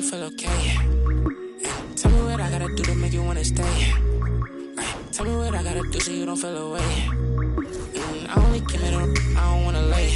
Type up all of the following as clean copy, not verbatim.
feel okay. Tell me what I gotta do to make you wanna stay. Tell me what I gotta do so you don't feel away. I only give it up, I don't wanna lay.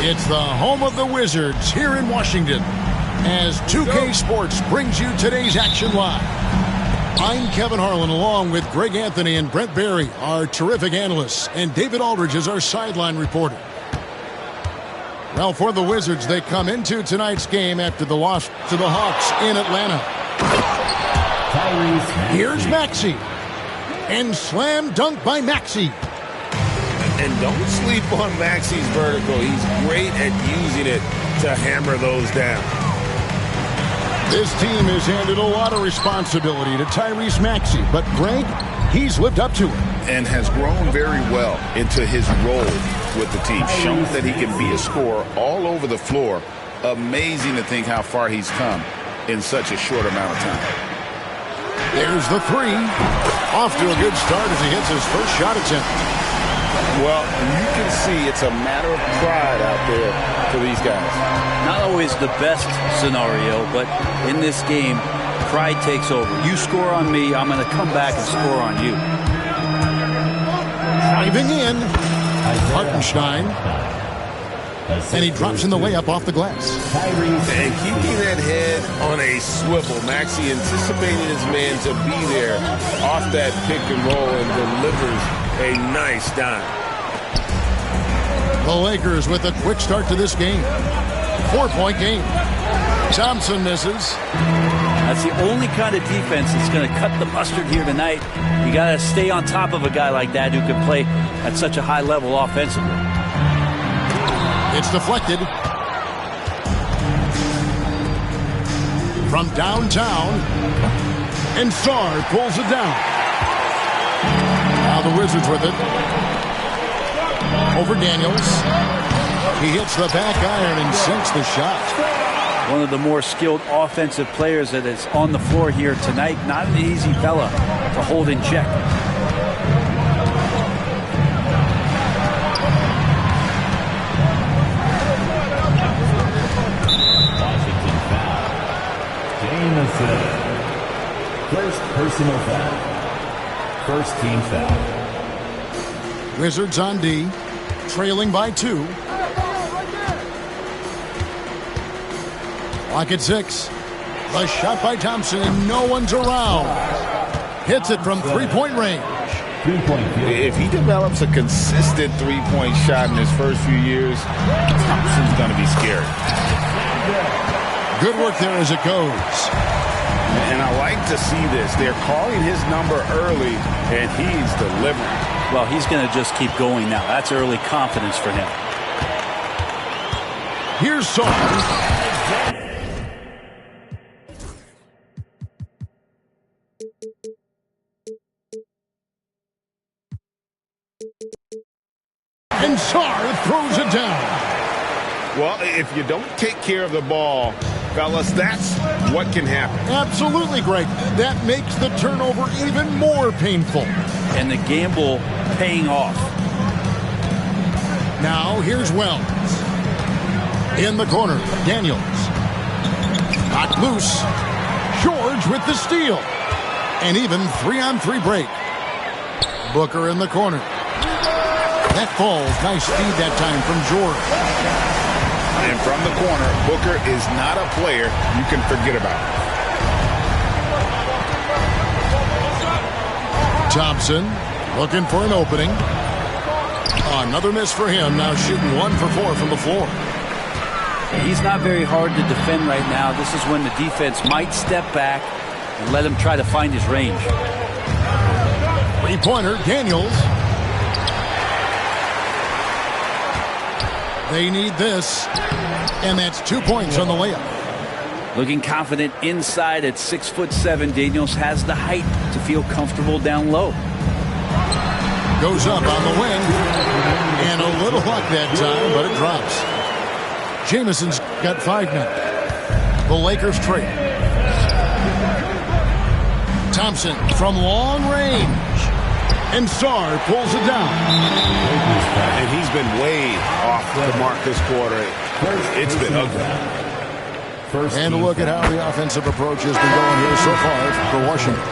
It's the home of the Wizards here in Washington as 2K Sports brings you today's action live. I'm Kevin Harlan along with Greg Anthony and Brent Barry, our terrific analysts, and David Aldridge is our sideline reporter. Well, for the Wizards, they come into tonight's game after the loss to the Hawks in Atlanta. Here's Maxey. And slam dunk by Maxey. And don't sleep on Maxey's vertical. He's great at using it to hammer those down. This team has handed a lot of responsibility to Tyrese Maxey, but Greg, he's lived up to it. And has grown very well into his role with the team. Shown that he can be a scorer all over the floor. Amazing to think how far he's come in such a short amount of time. There's the three. Off to a good start as he hits his first shot attempt. Well, you can see it's a matter of pride out there for these guys. Not always the best scenario, but in this game, pride takes over. You score on me, I'm going to come back and score on you. Driving in, Hartenstein. And he drops in the layup off the glass. And keeping that head on a swivel. Maxey anticipating his man to be there off that pick and roll and delivers a nice dime. The Lakers with a quick start to this game. 4-point game. Thompson misses. That's the only kind of defense that's going to cut the mustard here tonight. You got to stay on top of a guy like that who can play at such a high level offensively. It's deflected. From downtown. And Sarr pulls it down. Now the Wizards with it. Over Daniels. He hits the back iron and sinks the shot. One of the more skilled offensive players that is on the floor here tonight. Not an easy fella to hold in check. First personal foul. First team foul. Wizards on D, trailing by 2. Clock at 6. The shot by Thompson, and no one's around. Hits it from three-point range. If he develops a consistent three-point shot in his first few years, Thompson's going to be scary. Good work there as it goes. And I like to see this. They're calling his number early, and he's delivering. Well, he's going to just keep going now. That's early confidence for him. Here's Sarr. And Sarr throws it down. Well, if you don't take care of the ball, fellas, that's what can happen. Absolutely, Greg. That makes the turnover even more painful. And the gamble paying off. Now, here's Wells. In the corner, Daniels. Knocked loose. George with the steal. And even 3-on-3 break. Booker in the corner. That falls. Nice speed that time from George. And from the corner, Booker is not a player you can forget about. Thompson looking for an opening. Another miss for him. Now shooting 1 for 4 from the floor. He's not very hard to defend right now. This is when the defense might step back and let him try to find his range. Three-pointer, Daniels. They need this, and that's 2 points on the layup. Looking confident inside at 6'7". Daniels has the height to feel comfortable down low. Goes up on the wing, and a little luck that time, but it drops. Jamison's got 5 now. The Lakers trail. Thompson from long range, and Sarr pulls it down. And he's been way off the mark this quarter. It's been ugly. And a look at how the offensive approach has been going here so far for Washington.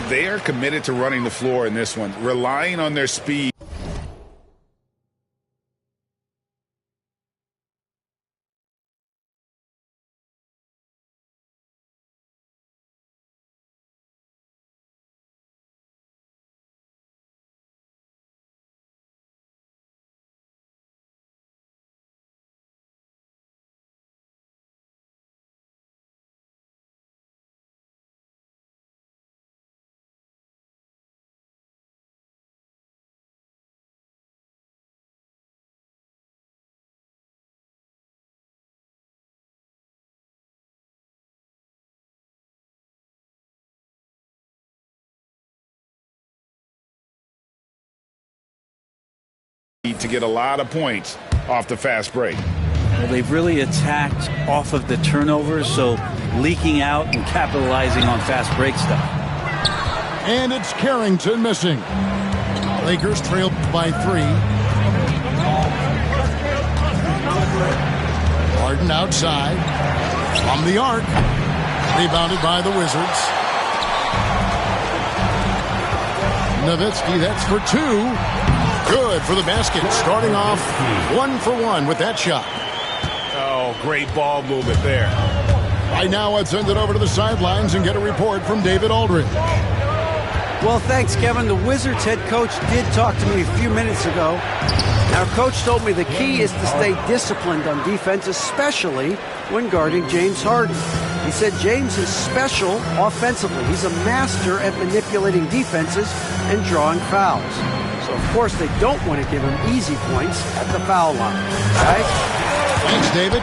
They are committed to running the floor in this one, relying on their speed. To get a lot of points off the fast break. Well, they've really attacked off of the turnovers, so leaking out and capitalizing on fast break stuff. And it's Carrington missing. Lakers trailed by 3. Harden outside. From the arc. Rebounded by the Wizards. Nowitzki, that's for 2. Good for the basket. Starting off 1 for 1 with that shot. Oh, great ball movement there. Right now, let's send it over to the sidelines and get a report from David Aldridge. Well, thanks, Kevin. The Wizards head coach did talk to me a few minutes ago. Our coach told me the key is to stay disciplined on defense, especially when guarding James Harden. He said James is special offensively. He's a master at manipulating defenses and drawing fouls. So, of course, they don't want to give him easy points at the foul line. Right? Thanks, David.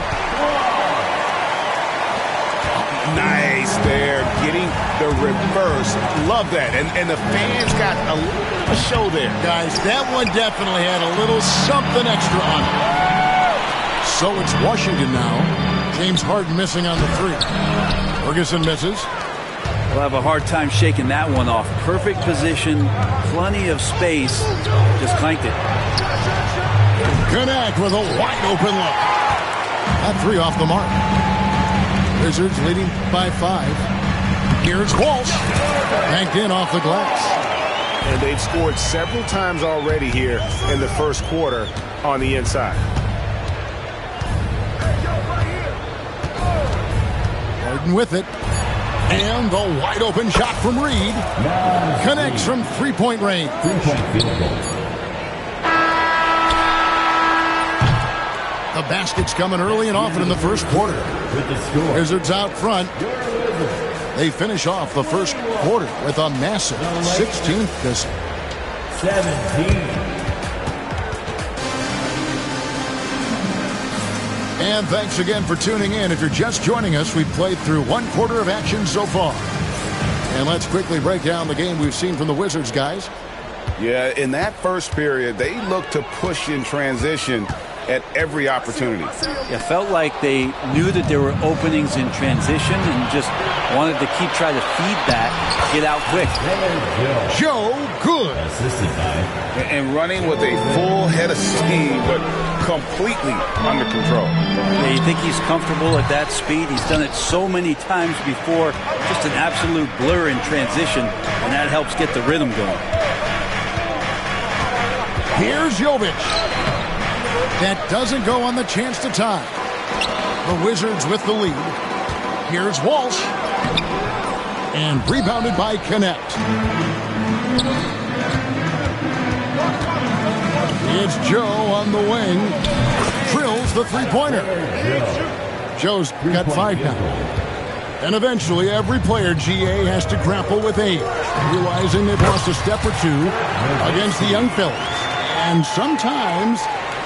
Nice there, getting the reverse. Love that. And the fans got a little bit of a show there. Guys, that one definitely had a little something extra on it. So it's Washington now. James Harden missing on the 3. Ferguson misses. We'll have a hard time shaking that one off. Perfect position, plenty of space. Just clanked it. Connect with a wide open look. That 3 off the mark. Wizards leading by 5. Here's Walsh. Banked in off the glass. And they've scored several times already here in the first quarter on the inside. Harden with it. And the wide open shot from Reed. Connects from 3-point range. 3-point field goal. The basket's coming early and often in the first quarter. With the score. Wizards out front. They finish off the first quarter with a massive 16-17. And thanks again for tuning in. If you're just joining us, we've played through 1 quarter of action so far. And let's quickly break down the game we've seen from the Wizards, guys. Yeah, in that first period, they looked to push in transition at every opportunity. It felt like they knew that there were openings in transition and just wanted to keep trying to feed that, get out quick. Joe Good. Assisted by. And running with a full head of steam, but completely under control. Yeah, you think he's comfortable at that speed? He's done it so many times before. Just an absolute blur in transition, and that helps get the rhythm going. Here's Jovic. That doesn't go on the chance to tie. The Wizards with the lead. Here's Walsh. And rebounded by Connect. It's Joe on the wing. Drills the 3-pointer. Joe's got 5 now. And eventually, every player, GA, has to grapple with age, realizing they've lost a step or two against the young fellas. And sometimes,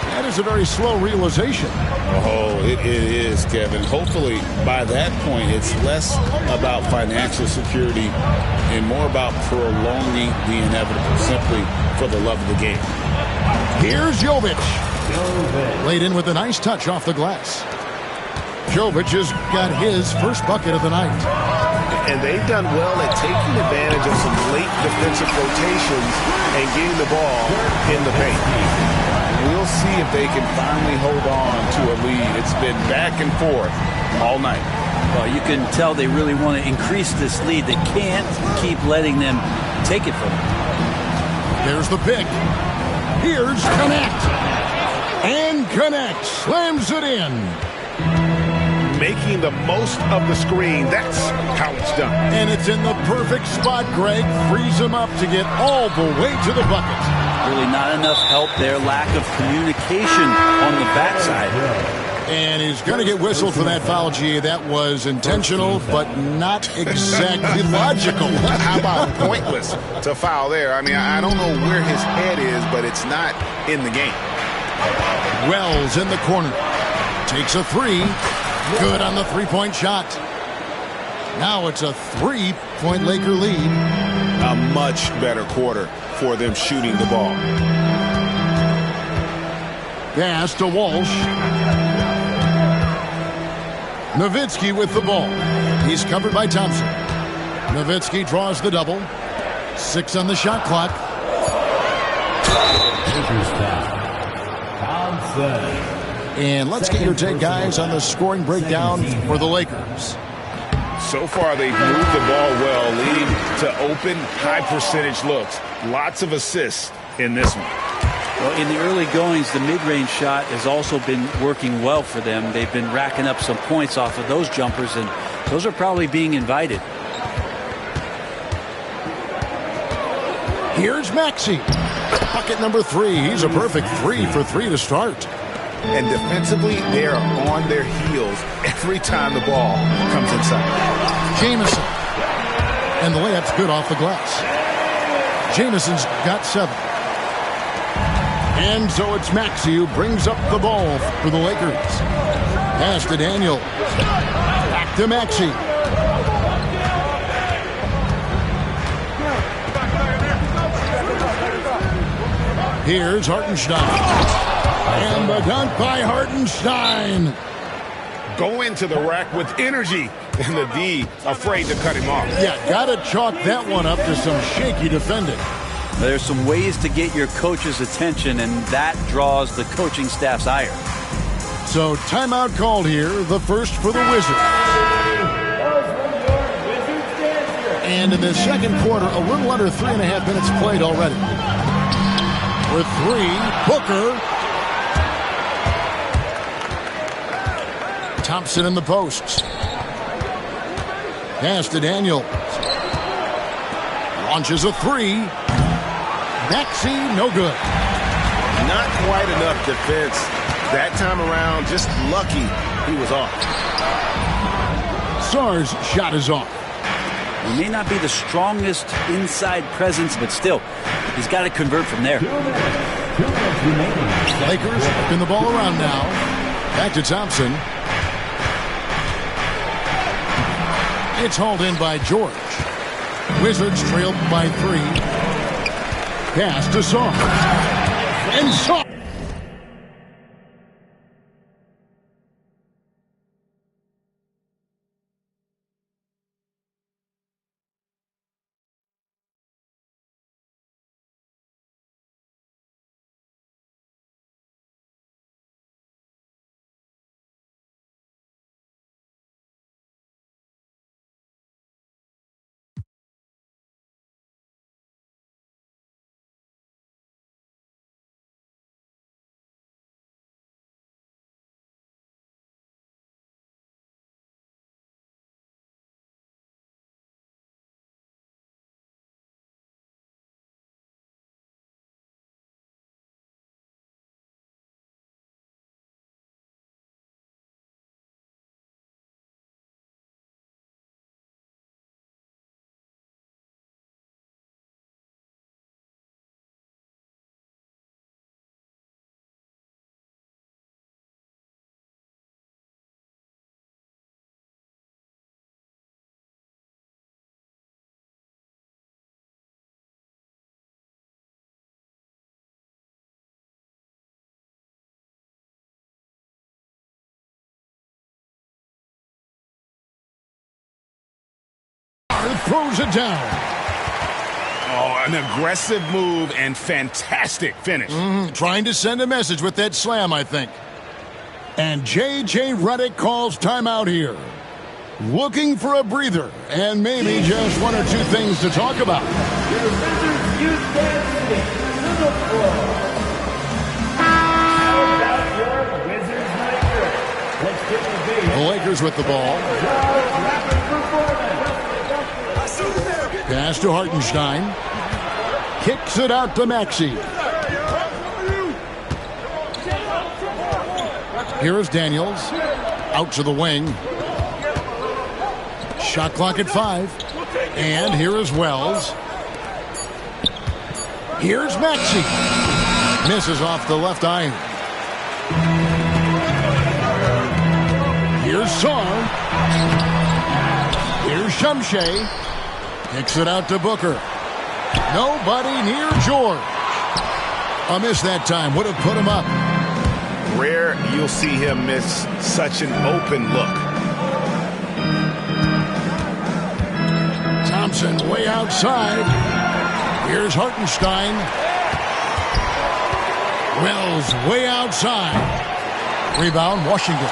that is a very slow realization. Oh, it is, Kevin. Hopefully, by that point, it's less about financial security and more about prolonging the inevitable, simply for the love of the game. Here's Jovic. Laid in with a nice touch off the glass. Jovic has got his first bucket of the night. And they've done well at taking advantage of some late defensive rotations and getting the ball in the paint. We'll see if they can finally hold on to a lead. It's been back and forth all night. Well, you can tell they really want to increase this lead. They can't keep letting them take it from them. There's the pick. Here's Connect. And Connect slams it in. Making the most of the screen. That's how it's done. And it's in the perfect spot, Greg. Frees him up to get all the way to the bucket. Really not enough help there. Lack of communication on the backside. And he's going to get whistled for that foul, G. That was intentional, but not exactly logical. How about pointless to foul there? I mean, I don't know where his head is, but it's not in the game. Wells in the corner. Takes a three. Good on the three-point shot. Now it's a 3-point Laker lead. A much better quarter for them shooting the ball. Pass to Walsh. Nowitzki with the ball. He's covered by Thompson. Nowitzki draws the double. 6 on the shot clock. Thompson. And let's get your take, guys, on the scoring breakdown for the Lakers. So far, they've moved the ball well, leading to open, high-percentage looks. Lots of assists in this one. Well, in the early goings, the mid-range shot has also been working well for them. They've been racking up some points off of those jumpers, and those are probably being invited. Here's Maxey. Bucket number 3. He's a perfect 3 for 3 to start. And defensively, they are on their heels every time the ball comes inside. Jamison. And the layup's good off the glass. Jamison's got 7. And so it's Maxey who brings up the ball for the Lakers. Pass to Daniel. Back to Maxey. Here's Hartenstein. And the dunk by Hartenstein. Go into the rack with energy. And the D afraid to cut him off. Yeah, got to chalk that one up to some shaky defending. There's some ways to get your coach's attention, and that draws the coaching staff's ire. So timeout called here, the first for the Wizards. And in the second quarter, a little under 3.5 minutes played already. For 3, Booker. Thompson in the posts. Pass to Daniel. Launches a 3. Maxey, no good. Not quite enough defense that time around. Just lucky he was off. Sarr's shot is off. He may not be the strongest inside presence, but still, he's got to convert from there. Lakers spin the ball around now. Back to Thompson. It's hauled in by George. Wizards trailed by 3. Pass to Sarr. And Sarr. throws it down. Oh, an aggressive move and fantastic finish. Trying to send a message with that slam, I think. And J.J. Redick calls timeout here. Looking for a breather and maybe just one or two things to talk about. The Lakers with the ball. Pass to Hartenstein. Kicks it out to Maxey. Here is Daniels. Out to the wing. Shot clock at 5. And here is Wells. Here's Maxey. Misses off the left iron. Here's Sarr. Here's Shumshay. Kicks it out to Booker. Nobody near George. A miss that time. Would have put him up. Rare you'll see him miss such an open look. Thompson way outside. Here's Hartenstein. Wells way outside. Rebound, Washington.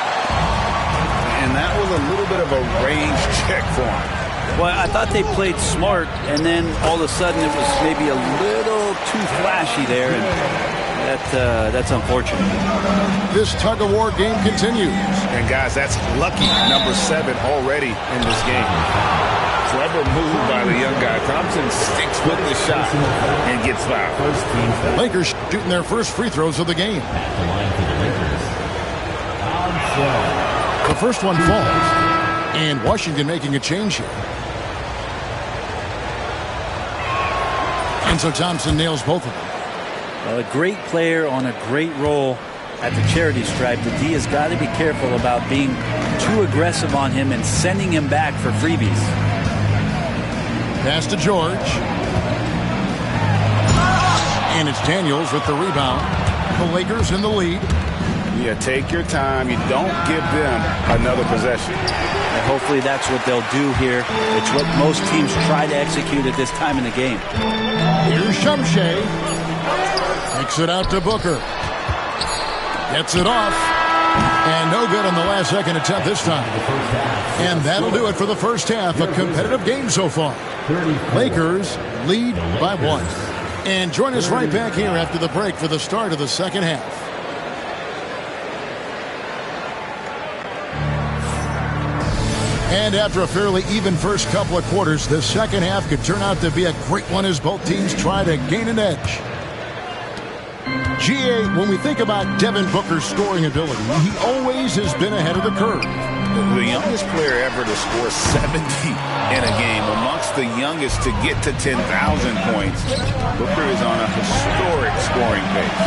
And that was a little bit of a range check for him. Well, I thought they played smart, and then all of a sudden it was maybe a little too flashy there, and that's unfortunate. This tug-of-war game continues. And, guys, that's lucky number 7 already in this game. Clever move by the young guy. Thompson sticks with the shot and gets fouled. Lakers shooting their first free throws of the game. The first one falls, and Washington making a change here. And so Thompson nails both of them. Well, a great player on a great role at the charity stripe. The D has got to be careful about being too aggressive on him and sending him back for freebies. Pass to George. And it's Daniels with the rebound. The Lakers in the lead. Yeah, take your time. You don't give them another possession. And hopefully that's what they'll do here. It's what most teams try to execute at this time in the game. Here's Shumshay. Takes it out to Booker. Gets it off. And no good on the last second attempt this time. And that'll do it for the first half. A competitive game so far. Lakers lead by 1. And join us right back here after the break for the start of the second half. And after a fairly even first couple of quarters, the second half could turn out to be a great one as both teams try to gain an edge. GA, when we think about Devin Booker's scoring ability, he always has been ahead of the curve. The youngest player ever to score 70 in a game, amongst the youngest to get to 10,000 points. Booker is on a historic scoring pace.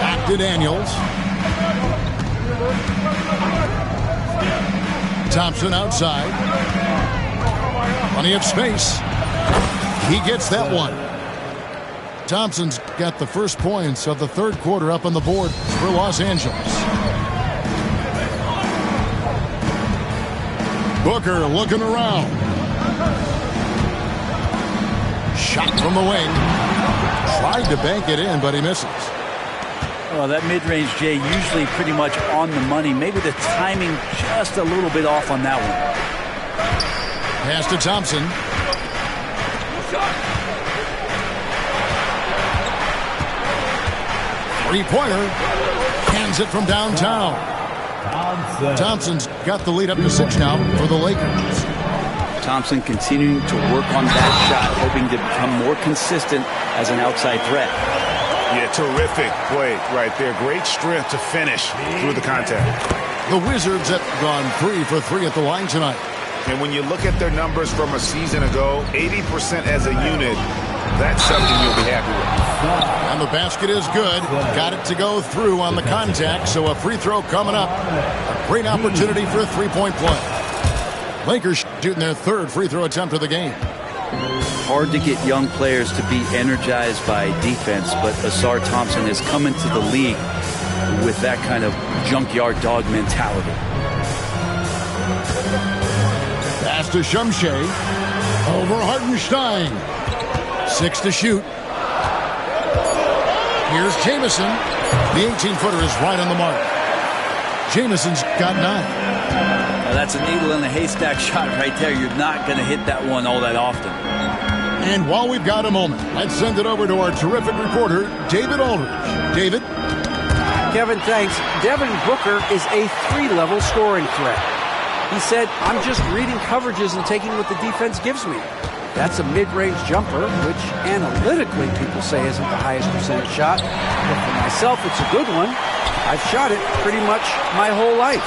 Back to Daniels. Thompson outside. Plenty of space. He gets that one. Thompson's got the first points of the third quarter up on the board for Los Angeles. Booker looking around. Shot from the wing. Tried to bank it in, but he misses. Well, that mid-range, Jay, usually pretty much on the money. Maybe the timing just a little bit off on that one. Pass to Thompson. Three-pointer. Hands it from downtown. Thompson's got the lead up to 6 now for the Lakers. Thompson continuing to work on that shot, hoping to become more consistent as an outside threat. Yeah, terrific play right there. Great strength to finish through the contact. The Wizards have gone 3 for 3 at the line tonight. And when you look at their numbers from a season ago, 80% as a unit, that's something you'll be happy with. And the basket is good. Got it to go through on the contact, so a free throw coming up. A great opportunity for a three-point play. Lakers shooting their third free throw attempt of the game. Hard to get young players to be energized by defense, but Ausar Thompson has come into the league with that kind of junkyard dog mentality. Pass to Shumshay. Over Hartenstein. 6 to shoot. Here's Jamison. The 18-footer is right on the mark. Jamison's got 9. Now that's a needle in a haystack shot right there. You're not going to hit that one all that often. And while we've got a moment, let's send it over to our terrific reporter, David Aldridge. David? Kevin, thanks. Devin Booker is a 3-level scoring threat. He said, I'm just reading coverages and taking what the defense gives me. That's a mid-range jumper, which analytically people say isn't the highest percentage shot. But for myself, it's a good one. I've shot it pretty much my whole life.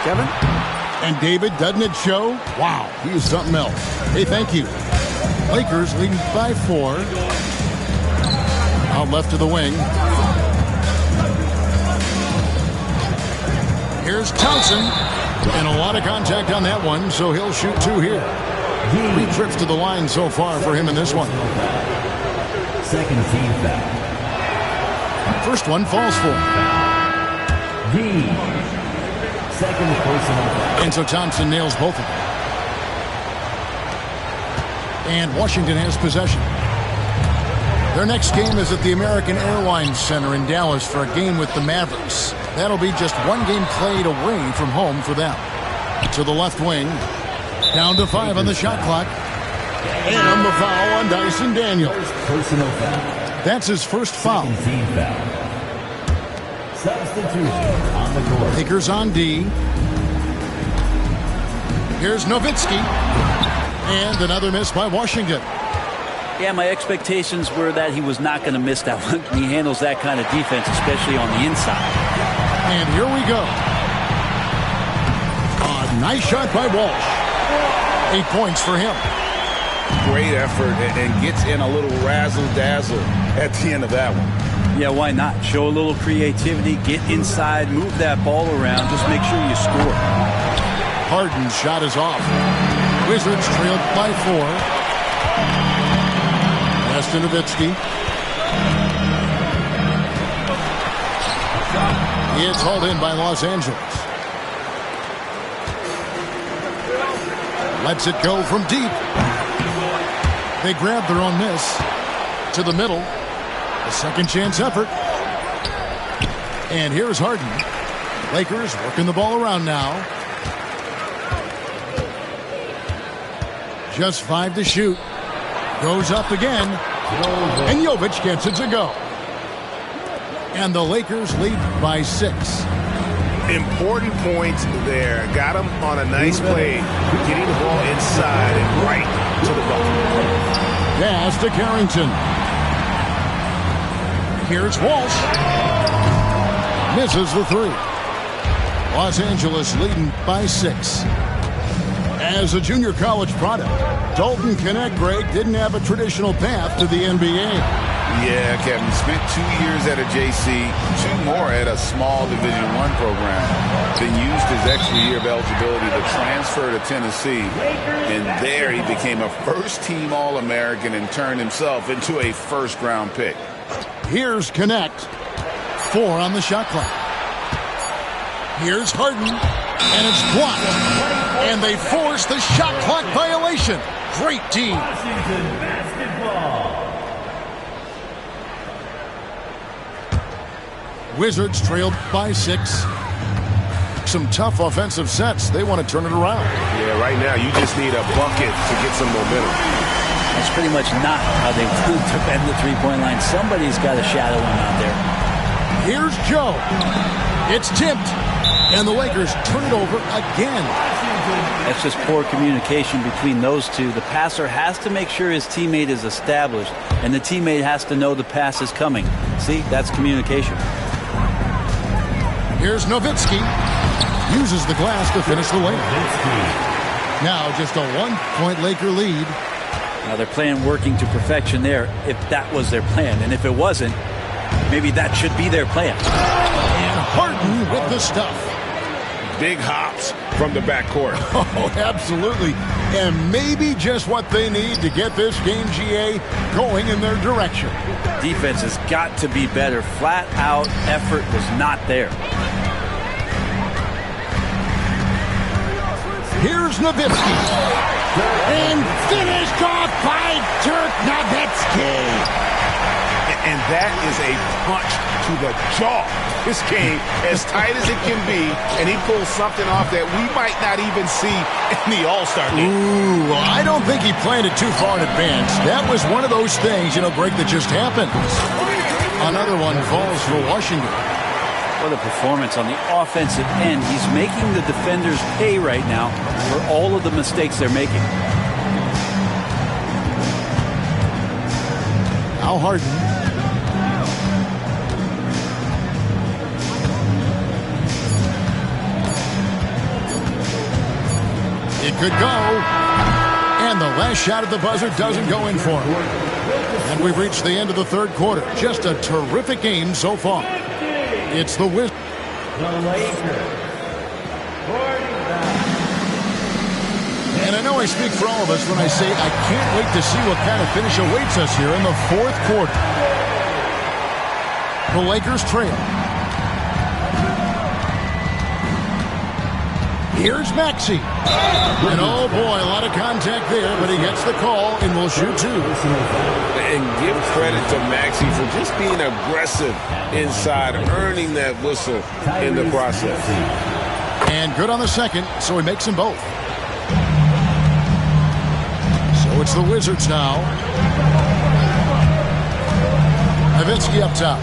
Kevin? And David, doesn't it show? Wow, he is something else. Hey, thank you. Lakers leading by 4. Out left to the wing. Here's Townsend. And a lot of contact on that one, so he'll shoot 2 here. 3 trips to the line so far for him in this one. Second team foul. First one falls for him. Second personal foul. And so Thompson nails both of them. And Washington has possession. Their next game is at the American Airlines Center in Dallas for a game with the Mavericks. That'll be just 1 game played away from home for them. To the left wing. Down to 5 on the shot clock. And the foul on Dyson Daniels. Personal foul. That's his first foul. Team foul. Substitution on the court. Lakers on D. Here's Nowitzki. And another miss by Washington. Yeah, my expectations were that he was not going to miss that one. He handles that kind of defense, especially on the inside. And here we go. A nice shot by Walsh. 8 points for him. Great effort and gets in a little razzle-dazzle at the end of that one. Yeah, why not? Show a little creativity, get inside, move that ball around, just make sure you score. Harden's shot is off. Wizards trailed by 4. Pass to Nowitzki. It's hauled in by Los Angeles. Lets it go from deep. They grab their own miss. To the middle. A second chance effort. And here's Harden. Lakers working the ball around now. Just 5 to shoot. Goes up again. And Jovic gets it to go. And the Lakers lead by 6. Important points there. Got him on a nice play. Getting the ball inside and right to the bucket. Pass to Carrington. Here's Walsh. Misses the 3. Los Angeles leading by 6. As a junior college product, Dalton Knecht, Greg, didn't have a traditional path to the NBA. Yeah, Kevin, spent 2 years at a JC, 2 more at a small Division I program, then used his extra year of eligibility to transfer to Tennessee, and there he became a first-team All-American and turned himself into a first-round pick. Here's Knecht. 4 on the shot clock. Here's Harden, and it's blocked. And they force the shot clock violation. Great team. Washington basketball. Wizards trailed by 6. Some tough offensive sets. They want to turn it around. Yeah, right now you just need a bucket to get some momentum. That's pretty much not how they defend the three-point line. Somebody's got to shadow him out there. Here's Joe. It's tipped. And the Lakers turn it over again. That's just poor communication between those two. The passer has to make sure his teammate is established, and the teammate has to know the pass is coming. See, that's communication. Here's Nowitzki. Uses the glass to finish the layup. Now just a 1-point Laker lead. Now they're playing working to perfection there, if that was their plan. And if it wasn't, maybe that should be their plan. And Harden with the stuff. Big hops from the backcourt. Oh, absolutely. And maybe just what they need to get this game, GA, going in their direction. Defense has got to be better. Flat out effort was not there. Here's Nowitzki. And finished off by Dirk Nowitzki. And that is a punch to the jaw. This game, as tight as it can be, and he pulls something off that we might not even see in the All-Star game. Ooh, I don't think he planned it too far in advance. That was one of those things, Greg, that just happened. Another one falls for Washington. What a performance on the offensive end. He's making the defenders pay right now for all of the mistakes they're making. Al Harden. It could go. And the last shot at the buzzer doesn't go in for him. And we've reached the end of the third quarter. Just a terrific game so far. It's the Wizards. And I know I speak for all of us when I say I can't wait to see what kind of finish awaits us here in the fourth quarter. The Lakers trail. Here's Maxey. And oh boy, a lot of contact there, but he gets the call and will shoot two. And give credit to Maxey for just being aggressive inside, earning that whistle in the process. And good on the second, so he makes them both. So it's the Wizards now. Nowitzki up top.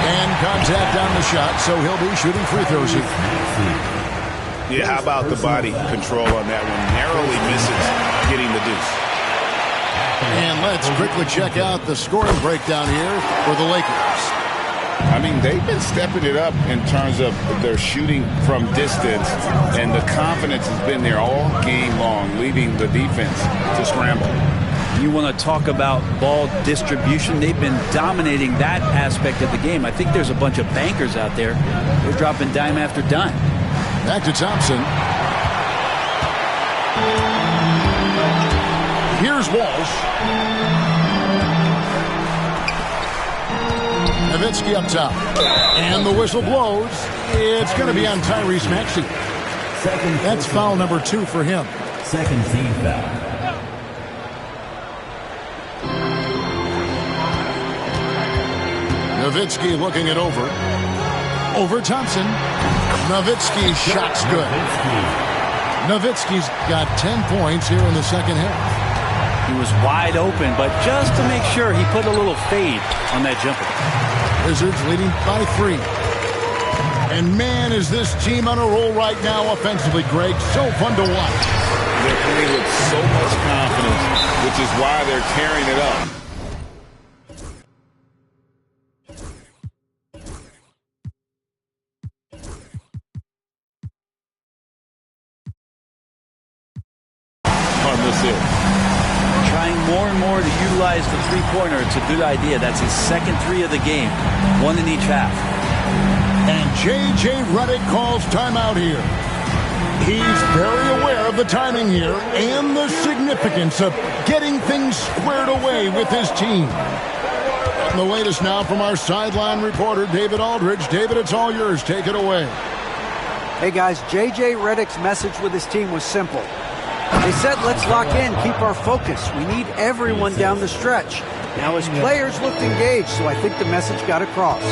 And contact on the shot, so he'll be shooting free throws here. Yeah, how about the body control on that one? Narrowly misses getting the deuce. And let's quickly check out the scoring breakdown here for the Lakers. I mean, they've been stepping it up in terms of their shooting from distance, and the confidence has been there all game long, leading the defense to scramble. You want to talk about ball distribution. They've been dominating that aspect of the game. I think there's a bunch of bankers out there. They're dropping dime after dime. Back to Thompson. Here's Walsh. Nowitzki up top. And the whistle blows. It's going to be on Tyrese Maxey. That's foul number 2 for him. Second team foul. Nowitzki looking it over. Over Thompson. Nowitzki's shot's good. Nowitzki's got 10 points here in the second half. He was wide open, but just to make sure, he put a little fade on that jumper. Wizards leading by 3. And man, is this team on a roll right now offensively, Greg. So fun to watch. They're playing with so much confidence, which is why they're tearing it up. Trying more and more to utilize the three-pointer. It's a good idea. That's his second 3 of the game. 1 in each half. And J.J. Redick calls timeout here. He's very aware of the timing here and the significance of getting things squared away with his team. And the latest now from our sideline reporter, David Aldridge. David, it's all yours. Take it away. Hey, guys, J.J. Redick's message with his team was simple. They said, let's lock in, keep our focus. We need everyone down the stretch. Now, his players looked engaged, so I think the message got across.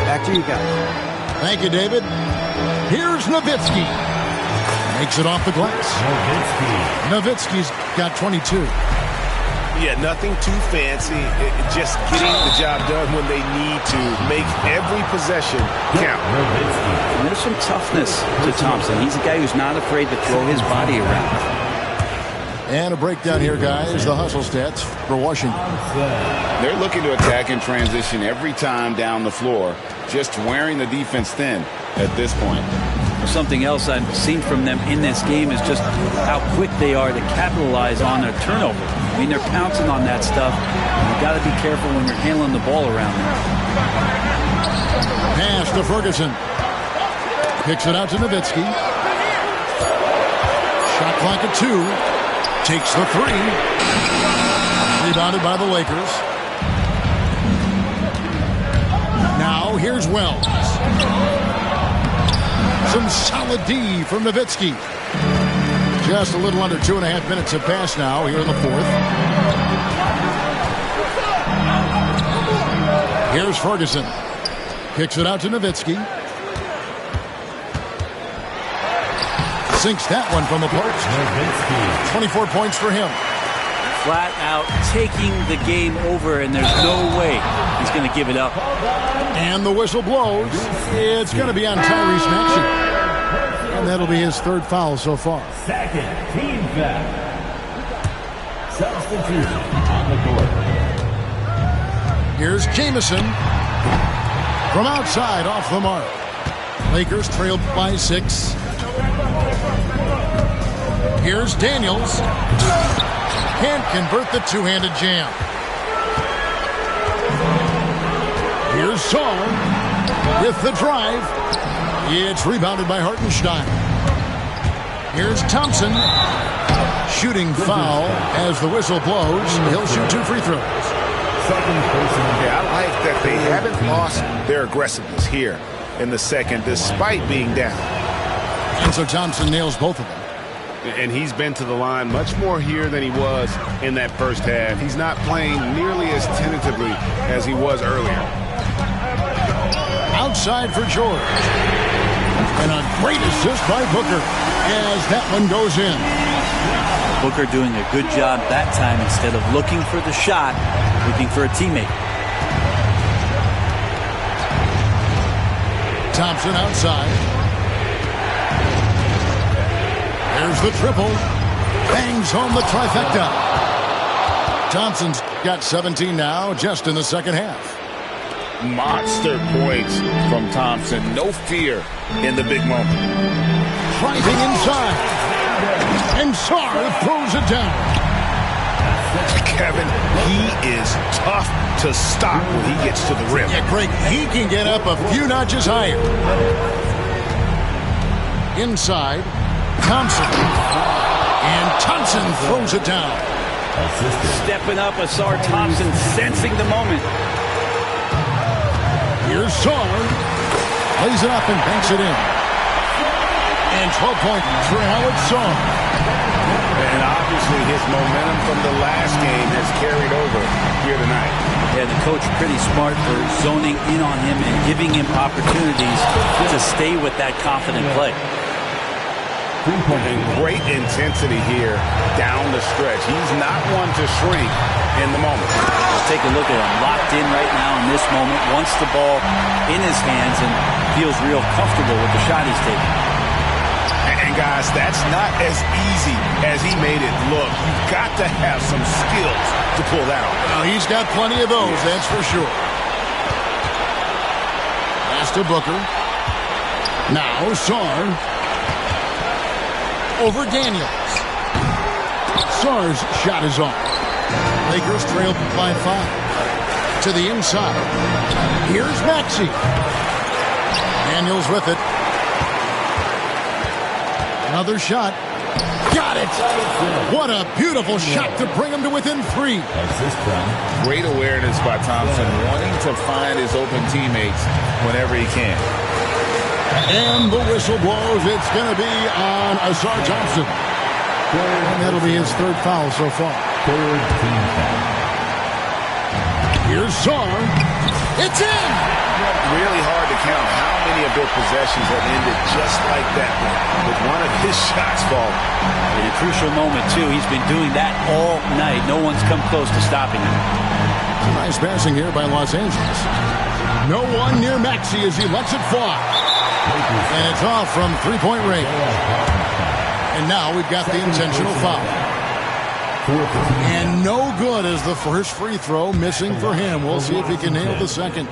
Back to you guys. Thank you, David. Here's Nowitzki. Makes it off the glass. Nowitzki's got 22. Yeah, nothing too fancy. Just getting the job done when they need to. Make every possession count. And there's some toughness to Thompson. He's a guy who's not afraid to throw his body around. And a breakdown here, guys. The hustle stats for Washington. They're looking to attack and transition every time down the floor, just wearing the defense thin at this point. Something else I've seen from them in this game is just how quick they are to capitalize on their turnover. I mean, they're pouncing on that stuff. You've got to be careful when you're handling the ball around them. Pass to Ferguson. Kicks it out to Nowitzki. Shot clock at 2. Takes the 3. Rebounded by the Lakers. Now here's Wells. Some solid D from Nowitzki. Just a little under 2.5 minutes have passed now here in the fourth. Here's Ferguson. Kicks it out to Nowitzki. Sinks that one from the post. 24 points for him. Flat out taking the game over, and there's no way he's going to give it up. And the whistle blows. It's going to be on Tyrese Maxey. And that'll be his third foul so far. Second team foul. Substitution on the court. Here's Jamison. From outside, off the mark. Lakers trailed by 6. Here's Daniels. Can't convert the two-handed jam. Here's Saul with the drive. It's rebounded by Hartenstein. Here's Thompson. Shooting foul as the whistle blows. He'll shoot 2 free throws. Yeah, I like that they haven't lost their aggressiveness here in the second despite being down. And so Thompson nails both of them. And he's been to the line much more here than he was in that first half. He's not playing nearly as tentatively as he was earlier. Outside for George. And a great assist by Booker as that one goes in. Booker doing a good job that time. Instead of looking for the shot, looking for a teammate. Thompson outside. There's the triple. Bangs home the trifecta. Thompson's got 17 now, just in the second half. Monster points from Thompson. No fear in the big moment. Driving inside. And Sarr throws it down. Kevin, he is tough to stop when he gets to the rim. Yeah, Greg, he can get up a few notches higher. Inside. Thompson. And Thompson throws it down. Stepping up, Ausar Thompson sensing the moment. Here's Sarr. Plays it up and banks it in. And 12 points for Howard Sarr. And obviously his momentum from the last game has carried over here tonight. Yeah, the coach pretty smart for zoning in on him and giving him opportunities to stay with that confident play. And great intensity here down the stretch. He's not one to shrink in the moment. Let's take a look at him. Locked in right now in this moment. Wants the ball in his hands and feels real comfortable with the shot he's taking. And guys, that's not as easy as he made it look. You've got to have some skills to pull that off. Well, he's got plenty of those, that's for sure. Pass to Booker. Now Sarr. Over Daniels. Sarr's shot is off. Lakers trail by 5. To the inside. Here's Maxey. Daniels with it. Another shot. Got it! What a beautiful shot to bring him to within 3. Great awareness by Thompson, wanting to find his open teammates whenever he can. And the whistle blows. It's going to be on Ausar Thompson. And that'll be his third foul so far. Here's Sarr. It's in! Really hard to count how many of their possessions have ended just like that one, with one of his shots falling. In a crucial moment, too. He's been doing that all night. No one's come close to stopping him. Nice passing here by Los Angeles. No one near Maxey as he lets it fly. And it's off from three-point range. And now we've got the intentional foul. And no good as the first free throw missing for him. We'll see if he can nail the second.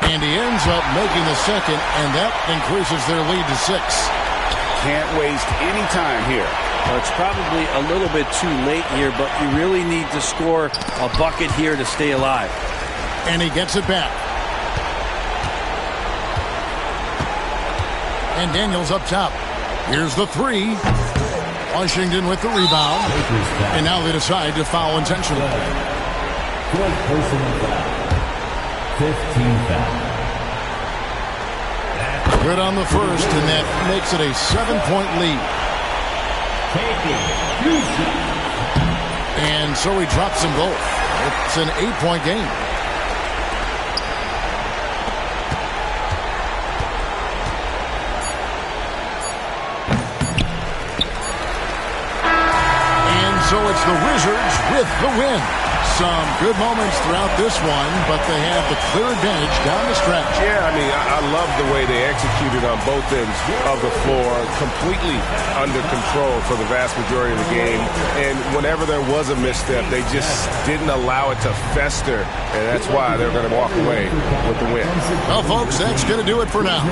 And he ends up making the second, and that increases their lead to 6. Can't waste any time here. Well, it's probably a little bit too late here, but you really need to score a bucket here to stay alive. And he gets it back. And Daniels up top. Here's the 3. Washington with the rebound. And now they decide to foul intentionally. 15 foul. Good on the first, and that makes it a 7-point lead. And so he drops them both. It's an 8-point game. So it's the Wizards with the win. Some good moments throughout this one, but they have the clear advantage down the stretch. Yeah, I mean, I love the way they executed on both ends of the floor, completely under control for the vast majority of the game. And whenever there was a misstep, they just didn't allow it to fester, and that's why they're going to walk away with the win. Well, folks, that's going to do it for now.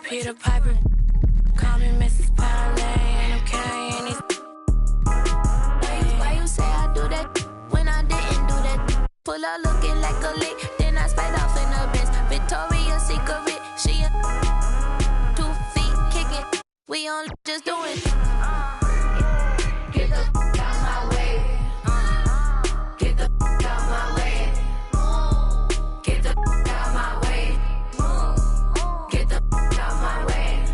Peter Piper, call me Mrs. Parlay, and I'm carrying these. Why you say I do that when I didn't do that? Pull up looking like a lick, then I sped off in a Benz. Victoria's Secret, she 2 feet kicking. We on just do it. Get the out my way. Get the out my way. Get the out my way. Get the out my way.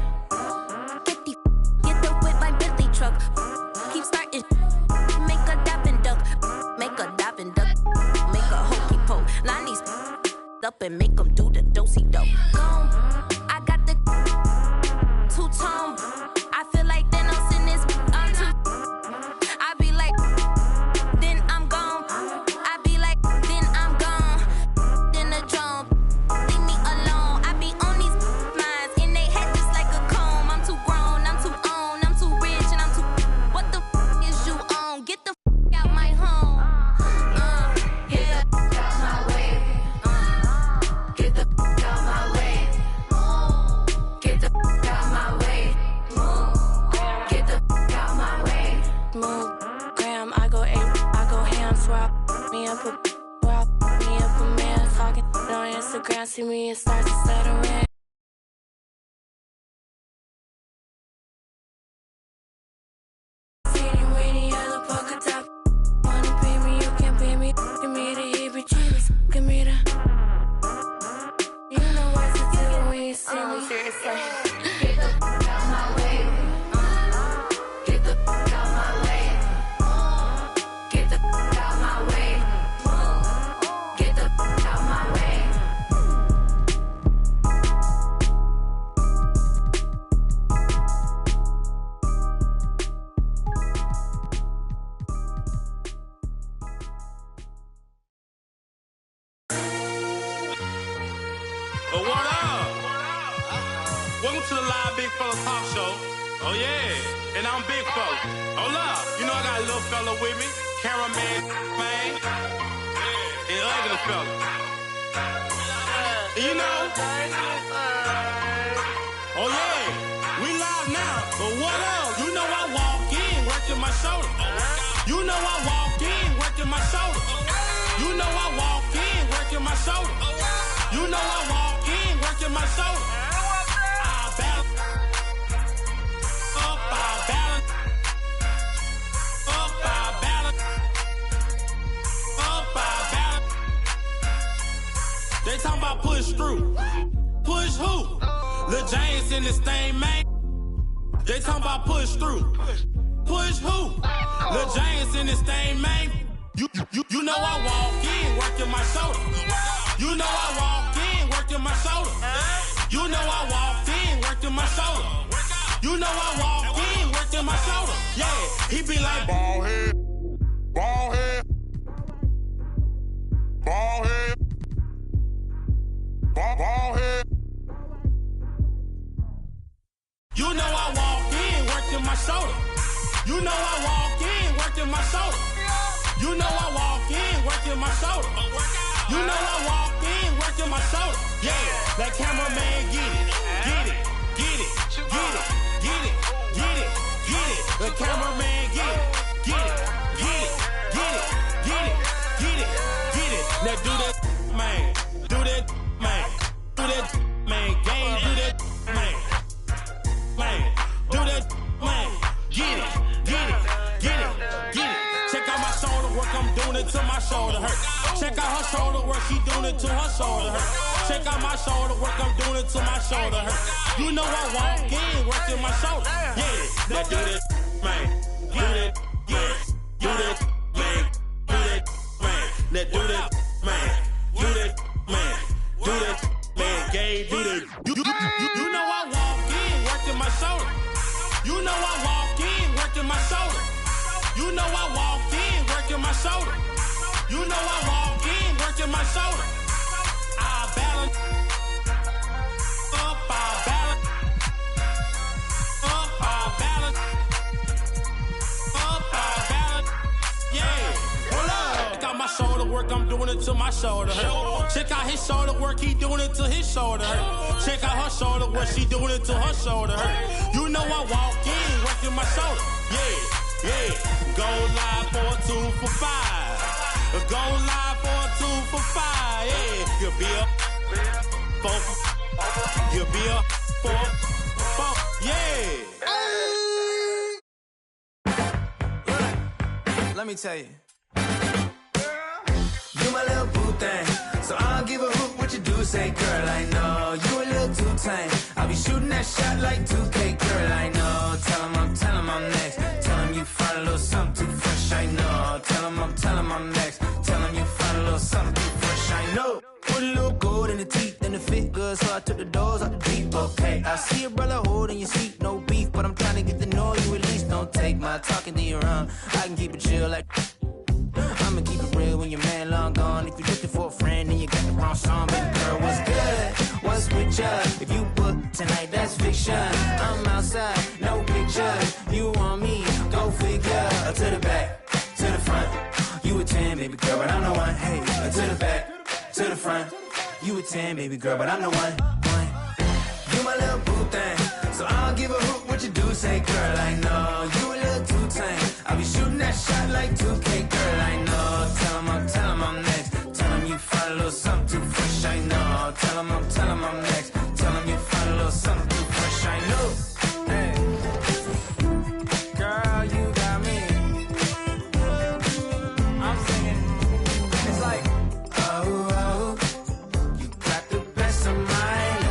Get the whip like Bentley truck. Keep starting. Make a dap and duck. Make a dap and duck. Make a hokey pole. Line these up and make them do the dosey-do. I got the two-tone. I feel like Thanos in this. I'm too. I be like, then I'm gone. I be like, then I'm gone. Then the drone. Leave me alone. I be on these minds in they head just like a comb. I'm too grown. I'm too on. I'm too rich and I'm too. What the is you on? Get the out my home. Get the out my way. Get the out my way. Get the out my way. Get the out my way. Move, Graham, I go ham, swap me up a man talking on Instagram, see me and start to settle in. Teeny weeny yellow polka dot. Wanna pay me, you can't pay me. Give me the heebie-jeebies, give me the. to the live Big Fella Talk Show. Oh, yeah. And I'm Big Fella. Hold up. You know I got a little fella with me. Cameraman, man. And ugly fella. And you know. Oh, yeah. We live now. But what else? You know I walk in, working my shoulder. You know I walk in, working my shoulder. You know I walk in, working my shoulder. You know I walk in, working my shoulder. I balance. Up, I balance. Up, I balance. Up, I balance. They talking about push through. Push who? Lil James in this thing, man. They talking about push through. Push who? Lil James in this thing, man. You know I walk in, working my shoulder. You know I walk in, working my shoulder. You know I walk in, working my shoulder. You know I walk in, working my shoulder. Yeah, he be like ball head, ball head, ball head, ball head. You know I walk in, working my shoulder. You know I walk in, working my shoulder. You know I walk in, working my shoulder. You know I walk in, working my shoulder. Yeah, that cameraman get it, get it, get it, get it, get it, get it, get it. The cameraman get it, get it, get it, get it, get it, get it, get it. Now do that, man, do that, man, do that, man, game, do that, man, man, do that, man, get it, get it, get it, get it. Check out my shoulder work, I'm doing it till my shoulder hurt. Check out her shoulder work, she doing it till her shoulder hurt. Check out my shoulder work, I'm doing it till my shoulder hurt. You know I walk in, working my shoulder. Yeah, now do that, man. Do that, man. Do that, man. Do that, man. Now do that, man. Do that, man. Do that, man. Game, do that. You know I walk in, working my shoulder. You know I walk in, working my shoulder. You know I walk in, working my shoulder. You know I walk in, working my shoulder. I balance. Up, I balance. Up, I balance. Up, I balance. Yeah. Hold up. Check out my shoulder work, I'm doing it till my shoulder hurt. Check out his shoulder work, he doing it till his shoulder hurt. Check out her shoulder work, she doing it till her shoulder hurt. You know I walk in, working my shoulder. Yeah. Yeah, go live for a 2 for $5. Go live for a 2 for $5. Yeah, you'll be up 4. You'll be up 4. Yeah. Let me tell you. You my little boo thing, so I don't give a hoot what you do. Say, girl, I know you a little too tame. I'll be shooting that shot like 2K, girl, I know. Tell him I'm next. Tell him you find a little something too fresh, I know. Tell him I'm next. Tell him you find a little something too fresh, I know. Put a little gold in the teeth and it fit good, so I took the doors out the deep, okay. I see a brother holding your seat, no beef, but I'm trying to get to know you at least. Don't take my talking to your own. I can keep it chill like I'ma keep it real when your man long gone. If you're looking for a friend and you got the wrong song, baby girl, what's good? What's with ya? If you book tonight, that's fiction. I'm outside, no pictures. You want me, go figure. To the back, to the front. You a 10, baby girl, but I'm the one. Hey, to the back, to the front. You a 10, baby girl, but I'm the one. You my little boo thing, so I don't give a hoot what you do. Say, girl, I know you a little too tame. I'll be shooting that shot like 2K, girl, I know. Tell him I'm next. Tell him you find a little something too fresh, I know. Tell him I'm next. Tell him you find a little something too fresh, I know. Hey, girl, you got me. I'm singing. It's like, oh, oh, you got the best of mine.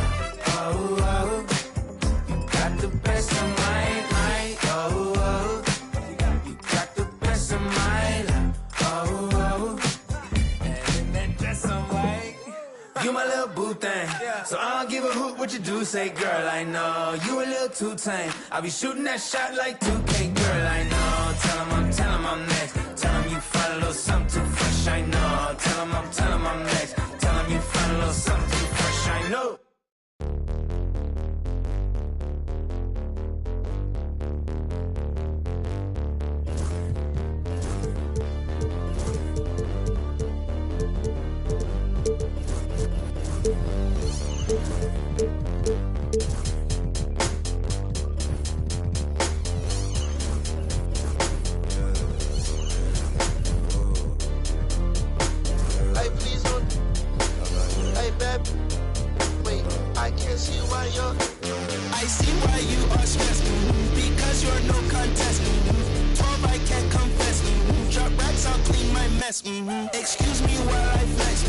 Oh, oh, you got the best of mine. Oh, oh, you got the best of mine. Oh, oh, and that dress on white. You my little boo thing, so I don't give a hoot what you do. Say, girl, I know you a little too tame. I'll be shooting that shot like 2K, girl, I know. Tell him I'm next. Tell him you find a little something too fresh, I know. Tell him I'm next. Tell him you find a little something too fresh, I know. best. Excuse me while I flex.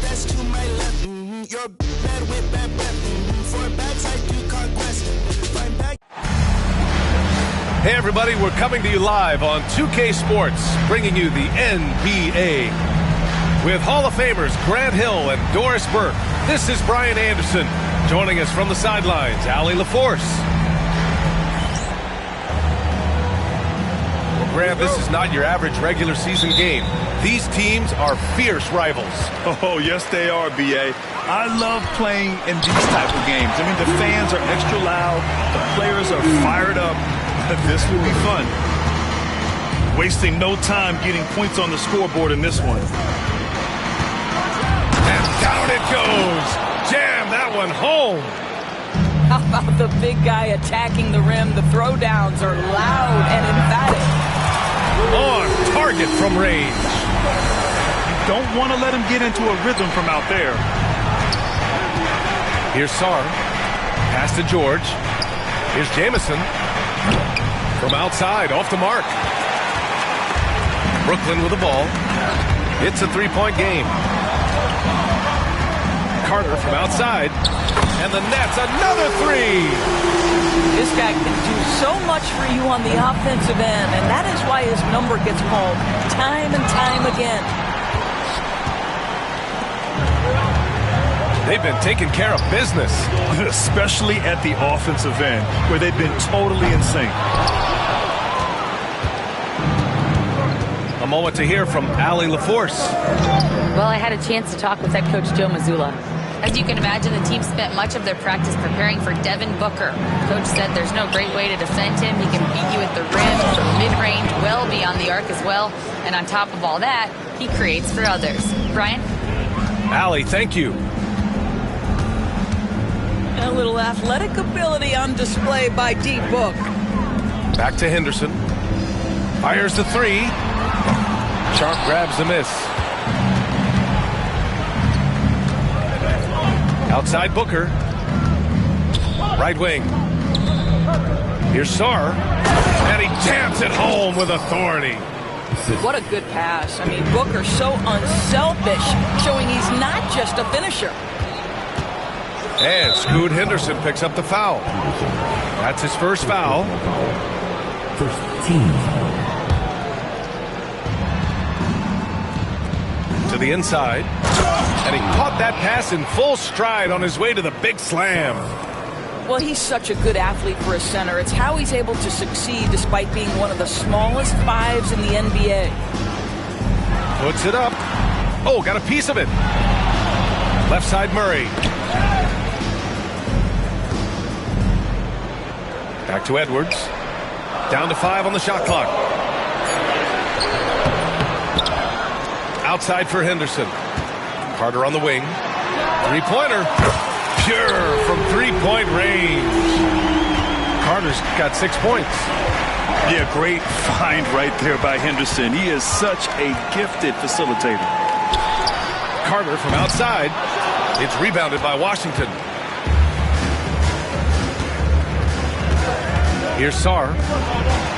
That's to my left. You're bad with bad breath. For bags I do conquest. Find back. Hey everybody, we're coming to you live on 2K Sports, bringing you the NBA. With Hall of Famers Grant Hill and Doris Burke, this is Brian Anderson. Joining us from the sidelines, Allie LaForce. Well, Grant, this is not your average regular season game. These teams are fierce rivals. Oh, yes, they are, B.A. I love playing in these type of games. I mean, the fans are extra loud. The players are fired up. This will be fun. Wasting no time getting points on the scoreboard in this one. And down it goes. Jam that one home. How about the big guy attacking the rim? The throwdowns are loud and emphatic. On target from range. You don't want to let him get into a rhythm from out there. Here's Sarr. Pass to George. Here's Jamison. From outside, off the mark. Brooklyn with the ball. It's a three-point game. Carter from outside. And the Nets, another three. This guy can do so much for you on the offensive end, and that is why his number gets called time and time again. They've been taking care of business. Especially at the offensive end, where they've been totally in sync. A moment to hear from Allie LaForce. Well, I had a chance to talk with head coach Joe Mazzulla. As you can imagine, the team spent much of their practice preparing for Devin Booker. Coach said there's no great way to defend him. He can beat you at the rim, from mid-range, well beyond the arc as well. And on top of all that, he creates for others. Brian? Allie, thank you. A little athletic ability on display by D-Book. Back to Henderson. Fires the three. Sharp grabs the miss. Outside Booker. Right wing. Here's Sarr. And he jams it home with authority. What a good pass. I mean, Booker's so unselfish, showing he's not just a finisher. And Scoot Henderson picks up the foul. That's his first foul. First team. To the inside. And he caught that pass in full stride on his way to the big slam. Well, he's such a good athlete for a center. It's how he's able to succeed despite being one of the smallest fives in the NBA. Puts it up. Oh, got a piece of it. Left side Murray. Back to Edwards. Down to 5 on the shot clock. Outside for Henderson. Carter on the wing. Three-pointer. Pure from three-point range. Carter's got 6 points. Yeah, great find right there by Henderson. He is such a gifted facilitator. Carter from outside. It's rebounded by Washington. Here's Sarr.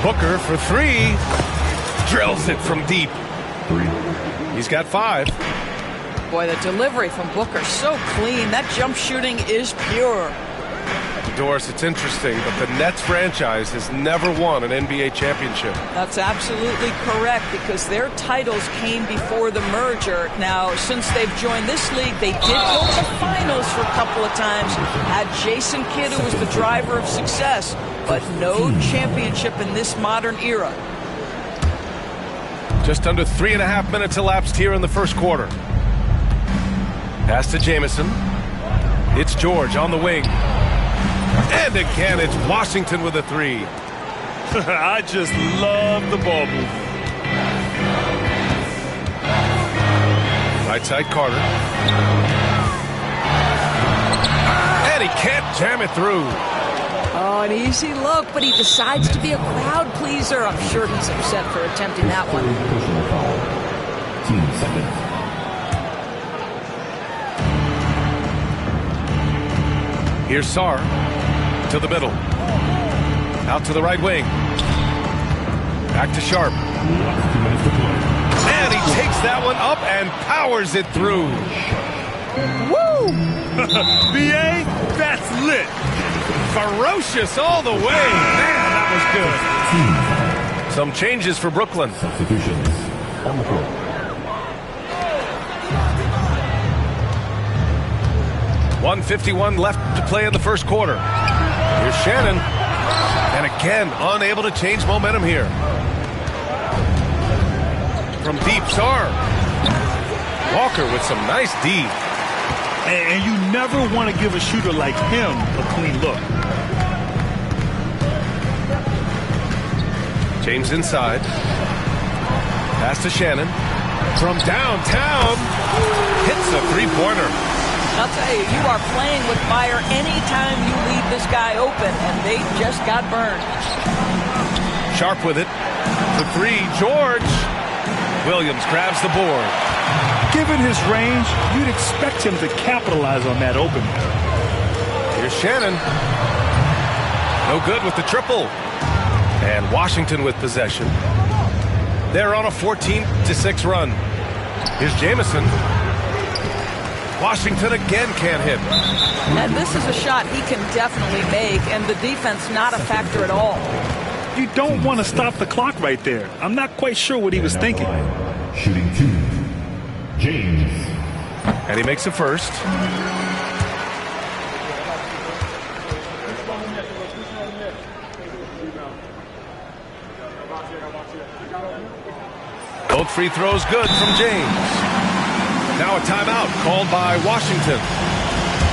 Booker for three. Drills it from deep. He's got 5. Boy, the delivery from Booker, so clean. That jump shooting is pure. Doris, it's interesting, but the Nets franchise has never won an NBA championship. That's absolutely correct, because their titles came before the merger. Now, since they've joined this league, they did go to the finals for a couple of times. Had Jason Kidd, who was the driver of success, but no championship in this modern era. Just under 3.5 minutes elapsed here in the first quarter. Pass to Jamison. It's George on the wing. And again, it's Washington with a three. I just love the ball move. Right side Carter. And he can't jam it through. Oh, an easy look, but he decides to be a crowd pleaser. I'm sure he's upset for attempting that one. Team seconds. Here's Sarr to the middle. Out to the right wing. Back to Sharp. And he takes that one up and powers it through. Woo! BA, that's lit. Ferocious all the way. Man, that was good. Some changes for Brooklyn. Substitutions on the court. .151 left to play in the first quarter. Here's Shannon. And again, unable to change momentum here. From deep, Sarr. Walker with some nice D. And you never want to give a shooter like him a clean look. James inside. Pass to Shannon. From downtown. Hits a three-pointer. I'll tell you, you are playing with fire anytime you leave this guy open, and they just got burned. Sharp with it. The three, George. Williams grabs the board. Given his range, you'd expect him to capitalize on that opening. Here's Shannon. No good with the triple. And Washington with possession. They're on a 14-6 run. Here's Jamison. Washington again can't hit. And this is a shot he can definitely make, and the defense not a factor at all. You don't want to stop the clock right there. I'm not quite sure what he was thinking. Shooting 2, James. And he makes a first. Both free throws good from James. Now a timeout called by Washington.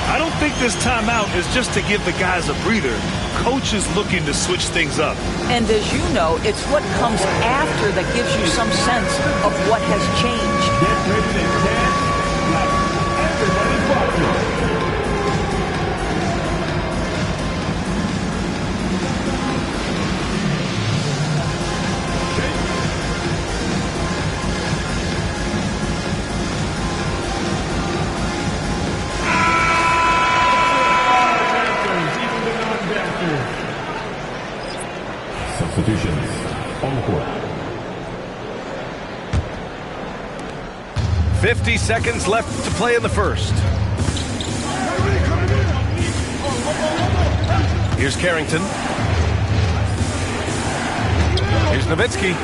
I don't think this timeout is just to give the guys a breather. Coach is looking to switch things up. And as you know, it's what comes after that gives you some sense of what has changed. Substitutions on the court. 50 seconds left to play in the first. Here's Carrington. Here's Nowitzki.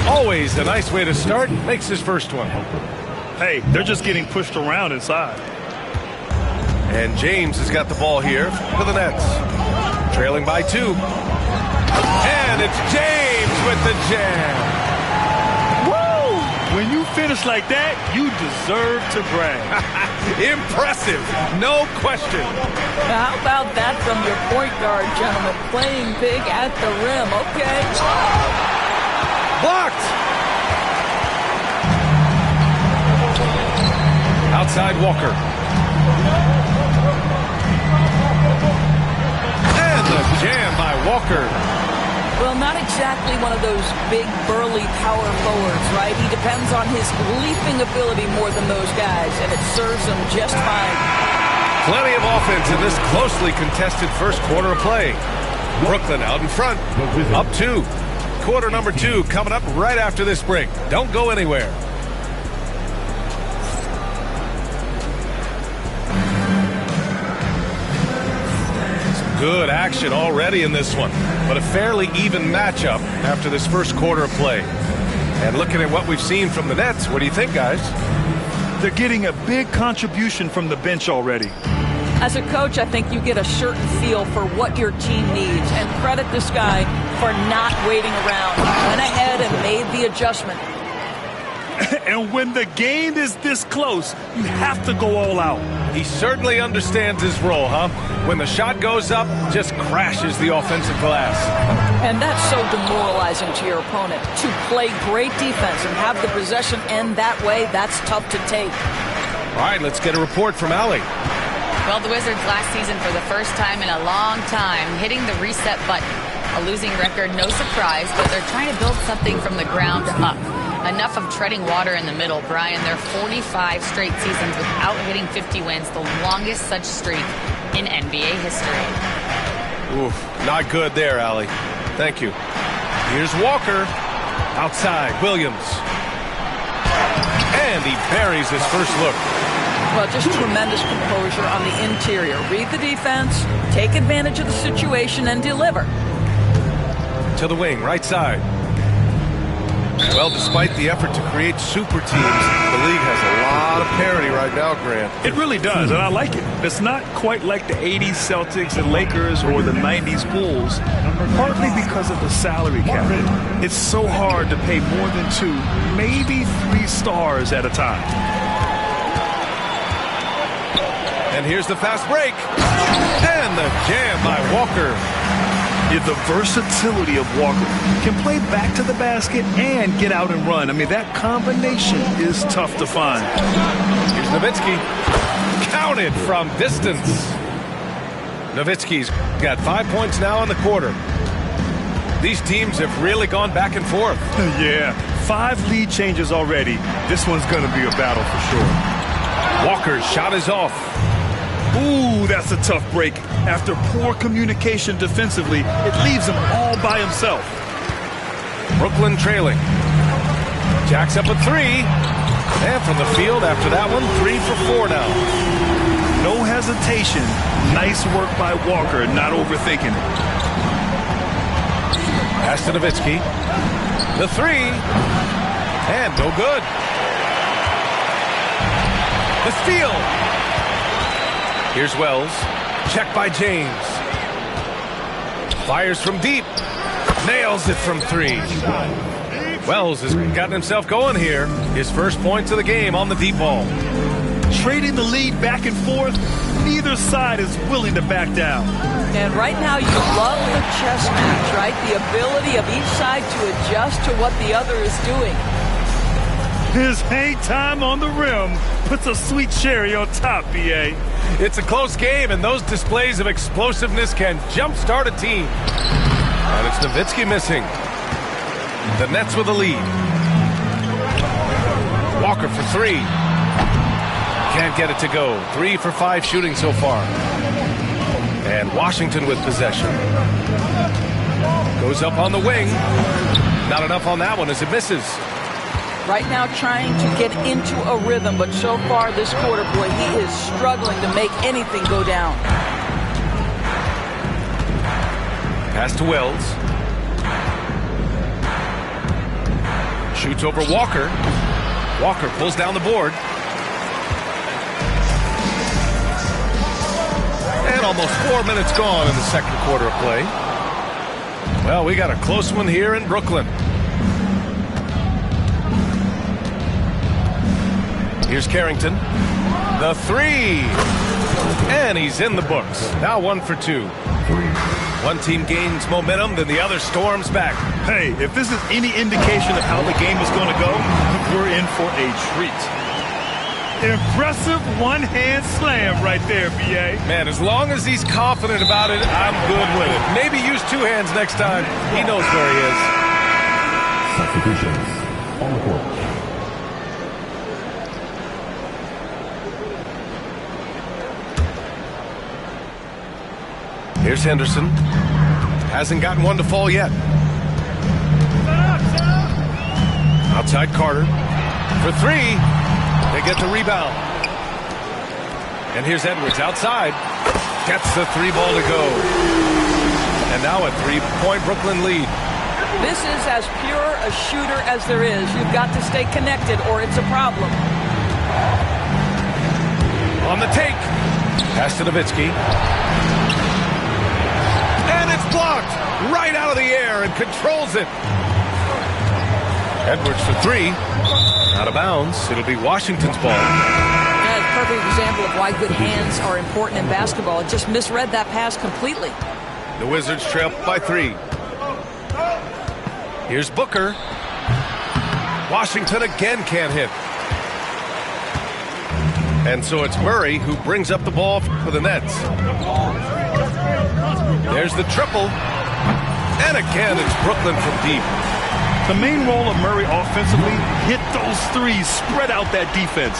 Always a nice way to start. Makes his first one. Hey, they're just getting pushed around inside. And James has got the ball here for the Nets. Trailing by 2. And it's James with the jam. Woo! When you finish like that, you deserve to brag. Impressive, no question. Now, how about that from your point guard, gentlemen? Playing big at the rim, okay? Blocked. Outside Walker. And the jam by Walker. Well, not exactly one of those big, burly power forwards, right? He depends on his leaping ability more than those guys, and it serves him just fine. Plenty of offense in this closely contested first quarter of play. Brooklyn out in front, up 2. Quarter number 2 coming up right after this break. Don't go anywhere. Good action already in this one, but a fairly even matchup after this first quarter of play. And looking at what we've seen from the Nets, what do you think, guys? They're getting a big contribution from the bench already. As a coach, I think you get a certain feel for what your team needs, and credit this guy for not waiting around. He went ahead and made the adjustment. And when the game is this close, you have to go all out. He certainly understands his role, huh? When the shot goes up, just crashes the offensive glass. And that's so demoralizing to your opponent. To play great defense and have the possession end that way, that's tough to take. All right, let's get a report from Allie. Well, the Wizards last season, for the first time in a long time, hitting the reset button. A losing record, no surprise, but they're trying to build something from the ground up. Enough of treading water in the middle, Brian. They're 45 straight seasons without hitting 50 wins, the longest such streak in NBA history. Oof, not good there, Allie. Thank you. Here's Walker. Outside, Williams. And he buries his first look. Well, just tremendous composure on the interior. Read the defense, take advantage of the situation, and deliver. To the wing, right side. Well, despite the effort to create super teams, the league has a lot of parity right now, Grant. It really does, and I like it. It's not quite like the 80s Celtics and Lakers or the 90s Bulls, partly because of the salary cap. It's so hard to pay more than 2, maybe 3 stars at a time. And here's the fast break. And the jam by Walker. The versatility of Walker can play back to the basket and get out and run. I mean, that combination is tough to find. Here's Nowitzki. Counted from distance. Nowitzki's got 5 points now in the quarter. These teams have really gone back and forth. Yeah, 5 lead changes already. This one's going to be a battle for sure. Walker's shot is off. Ooh, that's a tough break. After poor communication defensively, it leaves him all by himself. Brooklyn trailing. Jacks up a 3. And from the field after that one, 3 for 4 now. No hesitation. Nice work by Walker, not overthinking it. Pass to Nowitzki. The 3. And no good. The steal. Here's Wells. Check by James. Fires from deep. Nails it from 3. Wells has gotten himself going here. His first points of the game on the deep ball. Trading the lead back and forth, neither side is willing to back down. And right now you love the chess match, right? The ability of each side to adjust to what the other is doing. His hang time on the rim puts a sweet cherry on top, B.A. It's a close game, and those displays of explosiveness can jumpstart a team. And it's Nowitzki missing. The Nets with the lead. Walker for 3. Can't get it to go. 3 for 5 shooting so far. And Washington with possession. Goes up on the wing. Not enough on that one as it misses. Right now trying to get into a rhythm, but so far this quarter, boy, he is struggling to make anything go down. Pass to Wells. Shoots over Walker. Walker pulls down the board. And almost 4 minutes gone in the second quarter of play. Well, we got a close one here in Brooklyn. Here's Carrington. The 3. And he's in the books. Now 1 for 2. One team gains momentum, then the other storms back. Hey, if this is any indication of how the game is going to go, we're in for a treat. Impressive one-hand slam right there, B.A. Man, as long as he's confident about it, I'm good with it. Maybe use 2 hands next time. He knows where he is. Substitutions on the court. Here's Henderson. Hasn't gotten one to fall yet. Outside Carter. For 3. They get the rebound. And here's Edwards outside. Gets the 3 ball to go. And now a 3-point Brooklyn lead. This is as pure a shooter as there is. You've got to stay connected or it's a problem. On the take. Pass to Nowitzki. And it's blocked right out of the air and controls it. Edwards for 3. Out of bounds. It'll be Washington's ball. Yeah, a perfect example of why good hands are important in basketball. It just misread that pass completely. The Wizards trail by 3. Here's Booker. Washington again can't hit. And so it's Murray who brings up the ball for the Nets. There's the triple. And again, it's Brooklyn from deep. The main role of Murray offensively, hit those 3s, spread out that defense.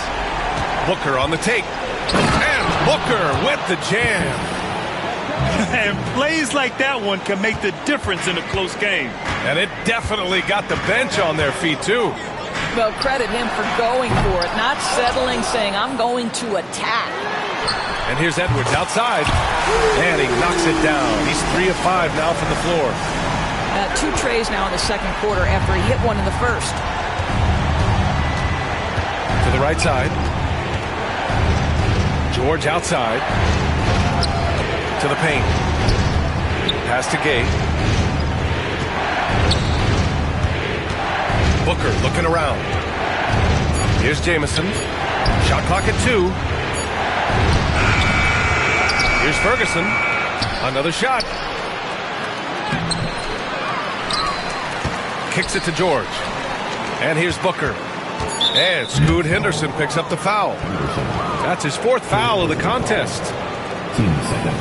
Booker on the take. And Booker with the jam. And plays like that one can make the difference in a close game. And it definitely got the bench on their feet, too. Well, credit him for going for it, not settling, saying, I'm going to attack. And here's Edwards outside, and he knocks it down. He's 3 of 5 now from the floor. 2 trays now in the second quarter after he hit one in the first. To the right side. George outside. To the paint. Pass to Gay. Booker looking around. Here's Jamison. Shot clock at 2. Here's Ferguson. Another shot. Kicks it to George. And here's Booker. And Scoot Henderson picks up the foul. That's his 4th foul of the contest. Team second.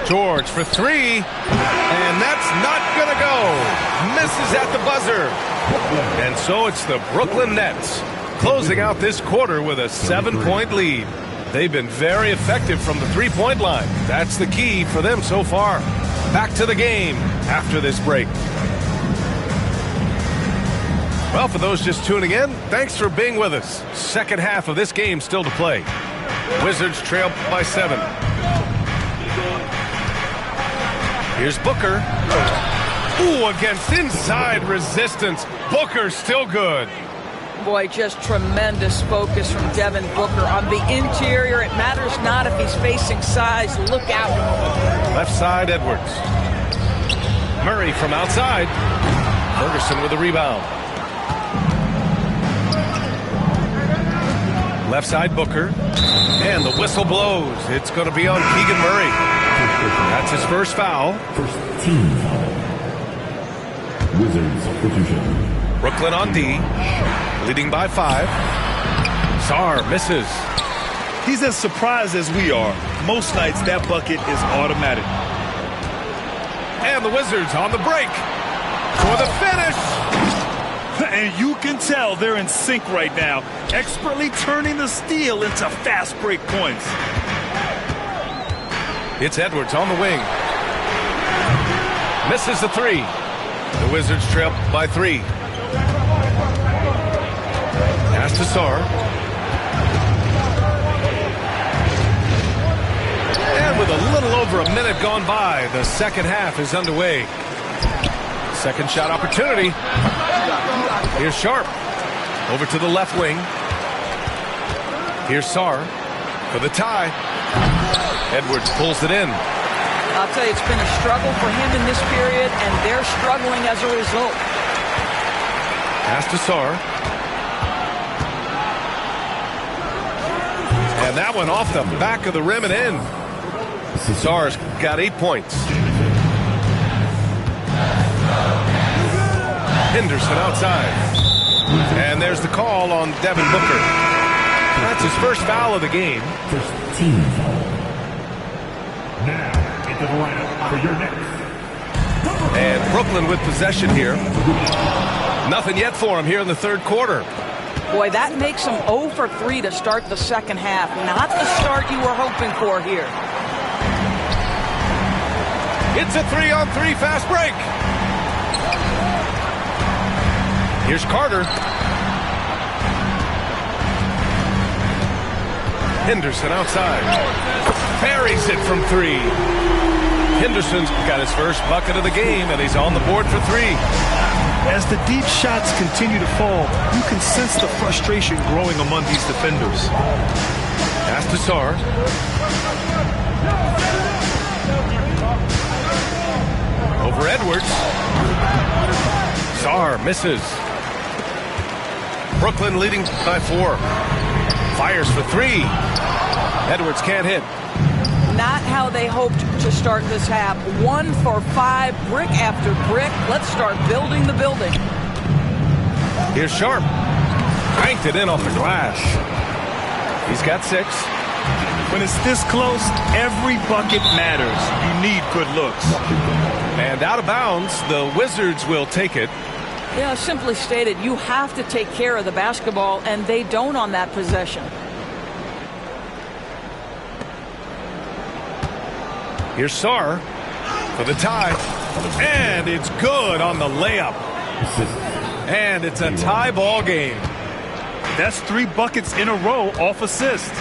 George for 3. And that's not going to go. Misses at the buzzer. And so it's the Brooklyn Nets closing out this quarter with a 7-point lead. They've been very effective from the 3-point line. That's the key for them so far. Back to the game after this break. Well, for those just tuning in, thanks for being with us. Second half of this game still to play. Wizards trail by 7. Here's Booker. Ooh, against inside resistance. Booker still good. Boy, just tremendous focus from Devin Booker on the interior. It matters not if he's facing size. Look out. Left side, Edwards. Murray from outside. Ferguson with a rebound. Left side, Booker. And the whistle blows. It's going to be on Keegan Murray. That's his first foul. First team foul. Wizards substitution. Brooklyn on D. Leading by 5. Sarr misses. He's as surprised as we are. Most nights that bucket is automatic. And the Wizards on the break for the finish. And you can tell they're in sync right now, expertly turning the steal into fast break points. It's Edwards on the wing. Misses the 3. The Wizards trail by 3. Pass to Sarr. And with a little over a minute gone by, the second half is underway. Second shot opportunity. Here's Sharp. Over to the left wing. Here's Sarr for the tie. Edwards pulls it in. I'll tell you, it's been a struggle for him in this period, and they're struggling as a result. Pass to Sarr. And that one off the back of the rim and in. Sarr's got 8 points. Henderson outside. And there's the call on Devin Booker. That's his first foul of the game. First team foul. Now into the lineup for your next. And Brooklyn with possession here. Nothing yet for him here in the third quarter. Boy, that makes him 0 for 3 to start the second half. Not the start you were hoping for here. It's a 3-on-3 fast break. Here's Carter. Henderson outside. Parries it from 3. Henderson's got his first bucket of the game, and he's on the board for 3. As the deep shots continue to fall, you can sense the frustration growing among these defenders. Pass to Sarr. Over Edwards. Sarr misses. Brooklyn leading by 4. Fires for 3. Edwards can't hit. Not how they hoped to start this half. 1 for 5, brick after brick. Let's start building the building. Here's Sharp. Cranked it in off the glass. He's got 6. When it's this close, every bucket matters. You need good looks. And out of bounds, the Wizards will take it. Yeah, simply stated, you have to take care of the basketball, and they don't on that possession. Here's Sarr for the tie. And it's good on the layup. And it's a tie ball game. That's 3 buckets in a row off assist.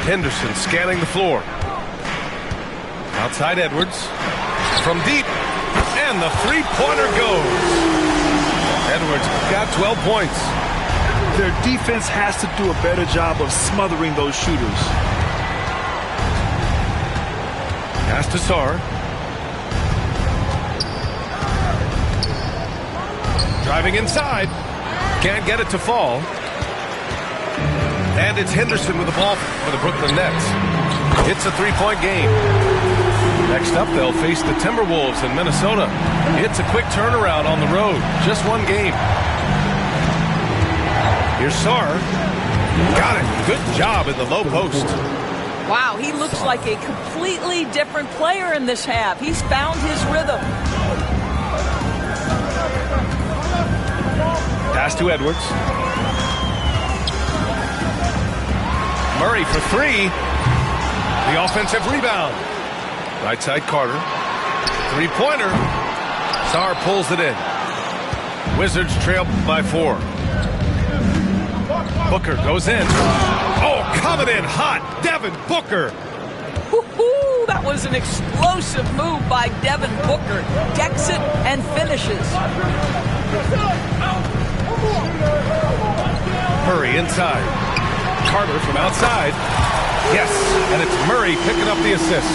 Henderson scanning the floor. Outside Edwards. From deep. And the three-pointer goes. Edwards got 12 points. Their defense has to do a better job of smothering those shooters. Pass to Sarr. Driving inside. Can't get it to fall. And it's Henderson with the ball for the Brooklyn Nets. It's a three-point game. Next up, they'll face the Timberwolves in Minnesota. It's a quick turnaround on the road. Just one game. Here's Sarr. Got it. Good job in the low post. Wow, he looks like a completely different player in this half. He's found his rhythm. Pass to Edwards. Murray for 3. The offensive rebound. Right side Carter. Three-pointer. Sarr pulls it in. Wizards trail by 4. Booker goes in. Oh, coming in hot. Devin Booker. Woo-hoo, that was an explosive move by Devin Booker. Decks it and finishes. Murray inside. Carter from outside. Yes, and it's Murray picking up the assist.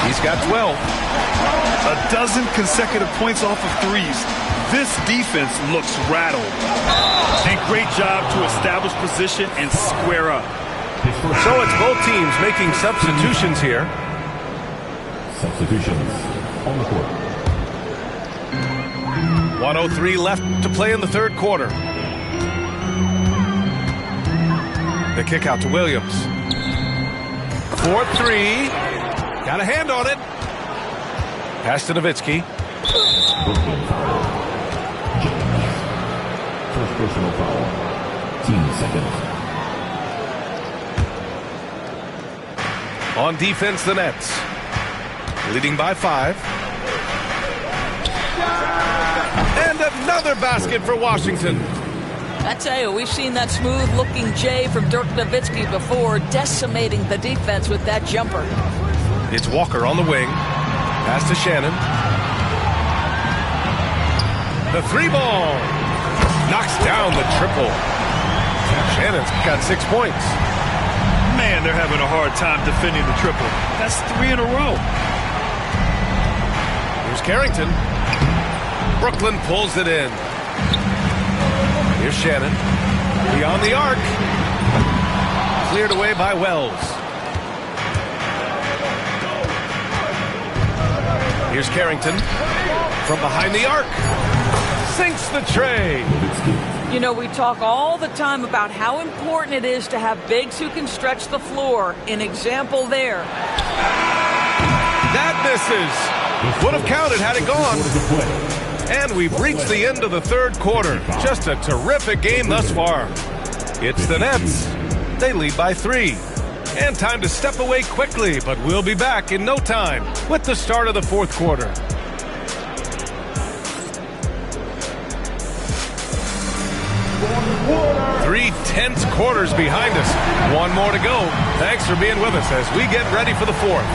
He's got 12. A dozen consecutive points off of threes. This defense looks rattled. And great job to establish position and square up. So it's both teams making substitutions here. Substitutions on the court. 1:03 left to play in the third quarter. The kick out to Williams. 4-3. Got a hand on it. Pass to Nowitzki. First personal foul. Team second. On defense, the Nets. Leading by 5. And another basket for Washington. I tell you, we've seen that smooth-looking J from Dirk Nowitzki before, decimating the defense with that jumper. It's Walker on the wing. Pass to Shannon. The 3-ball. Knocks down the triple. Shannon's got 6 points. Man, they're having a hard time defending the triple. That's 3 in a row. Here's Carrington. Brooklyn pulls it in. Here's Shannon. Beyond the arc. Cleared away by Wells. Here's Carrington. From behind the arc. Sinks the tray. You know, we talk all the time about how important it is to have bigs who can stretch the floor. An example there. That misses. Would have counted had it gone. And we've reached the end of the third quarter. Just a terrific game thus far. It's the Nets. They lead by 3. And time to step away quickly, but we'll be back in no time with the start of the fourth quarter. Three tense quarters behind us. One more to go. Thanks for being with us as we get ready for the fourth.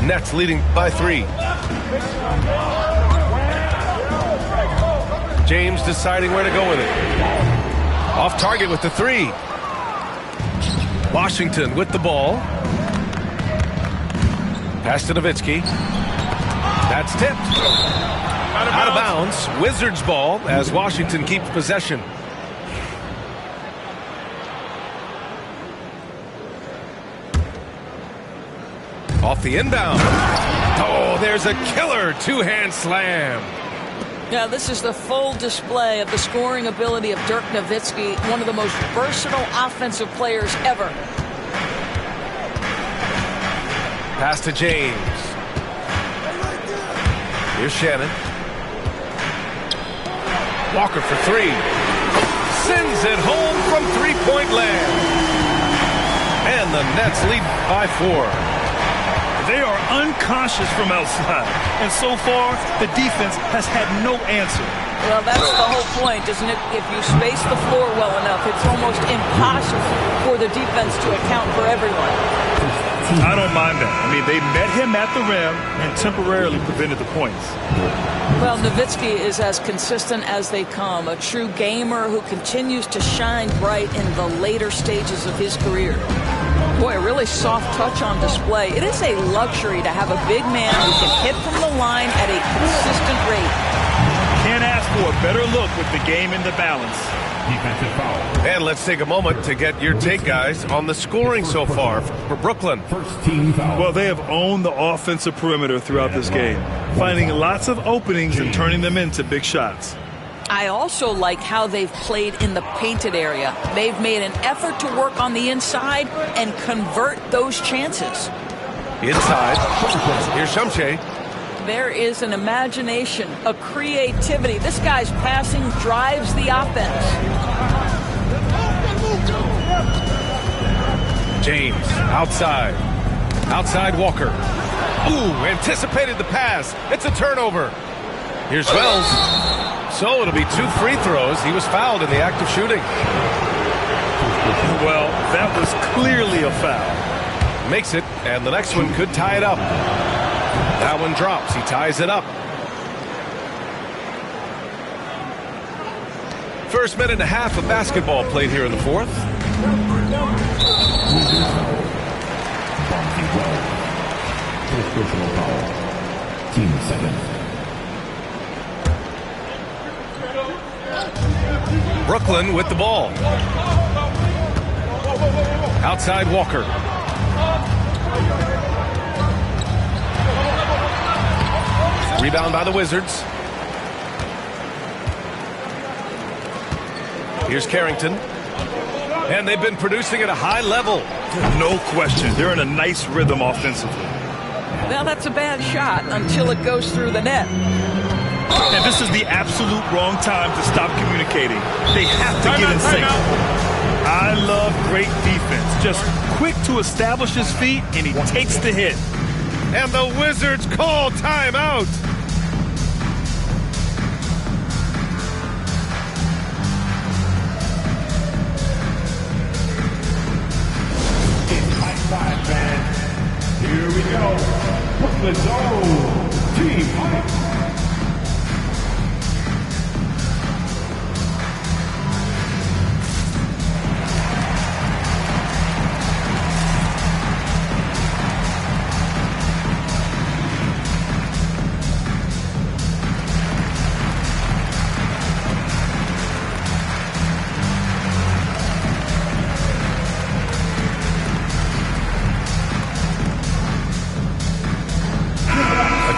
Nets leading by 3. James deciding where to go with it. Off target with the 3. Washington with the ball. Pass to Nowitzki. That's tipped. Out of bounds. Wizards ball as Washington keeps possession. Off the inbound. Oh, there's a killer two-hand slam. Yeah, this is the full display of the scoring ability of Dirk Nowitzki, one of the most versatile offensive players ever. Pass to James. Here's Shannon. Walker for three. Sends it home from three-point land. And the Nets lead by 4. They are unconscious from outside. And so far, the defense has had no answer. Well, that's the whole point, isn't it? If you space the floor well enough, it's almost impossible for the defense to account for everyone. I don't mind that. I mean, they met him at the rim and temporarily prevented the points. Well, Nowitzki is as consistent as they come, a true gamer who continues to shine bright in the later stages of his career. Boy, a really soft touch on display. It is a luxury to have a big man who can hit from the line at a consistent rate. Can't ask for a better look with the game in the balance. Defensive foul. And let's take a moment to get your take, guys, on the scoring so far for Brooklyn. First team foul. Well, they have owned the offensive perimeter throughout this game, finding lots of openings and turning them into big shots. I also like how they've played in the painted area. They've made an effort to work on the inside and convert those chances. Inside. Here's Shumshay. There is an imagination, a creativity. This guy's passing drives the offense. James, outside. Outside Walker. Ooh, anticipated the pass. It's a turnover. Here's Wells. So it'll be 2 free throws. He was fouled in the act of shooting. Well, that was clearly a foul. Makes it, and the next one could tie it up. That one drops. He ties it up. First minute and a half of basketball played here in the fourth. Team second. Brooklyn with the ball. Outside Walker. Rebound by the Wizards. Here's Carrington. And they've been producing at a high level. No question. They're in a nice rhythm offensively. Well, that's a bad shot until it goes through the net. And this is the absolute wrong time to stop communicating. They have to get in sync. I love great defense. Just quick to establish his feet, and he takes the hit. And the Wizards call timeout. It's high five, man. Here we go. Brooklyn Zone. Team fight.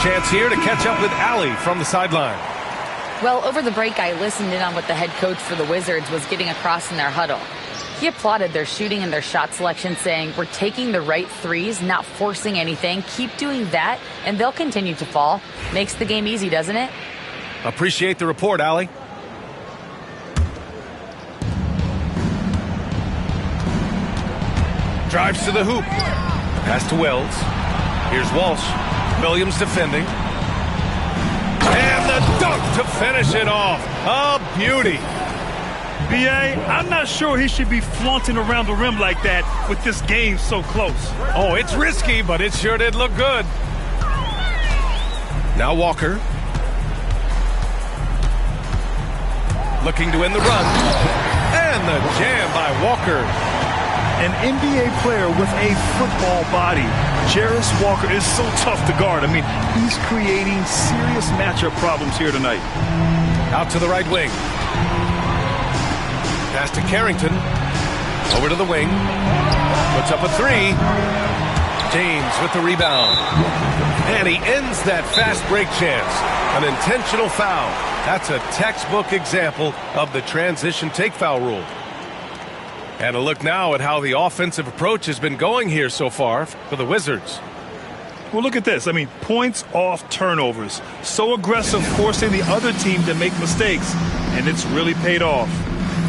Chance here to catch up with Allie from the sideline. Well, over the break, I listened in on what the head coach for the Wizards was getting across in their huddle. He applauded their shooting and their shot selection, saying, "We're taking the right threes, not forcing anything. Keep doing that, and they'll continue to fall." Makes the game easy, doesn't it? Appreciate the report, Allie. Drives to the hoop. Pass to Wells. Here's Walsh. Williams defending. And the dunk to finish it off. A beauty. B.A., I'm not sure he should be flaunting around the rim like that with this game so close. Oh, it's risky, but it sure did look good. Now Walker. Looking to win the run. And the jam by Walker. An NBA player with a football body. Jarace Walker is so tough to guard. I mean, he's creating serious matchup problems here tonight. Out to the right wing. Pass to Carrington. Over to the wing. Puts up a three. James with the rebound. And he ends that fast break chance. An intentional foul. That's a textbook example of the transition take foul rule. And a look now at how the offensive approach has been going here so far for the Wizards. Well, look at this. I mean, points off turnovers. So aggressive, forcing the other team to make mistakes, and it's really paid off.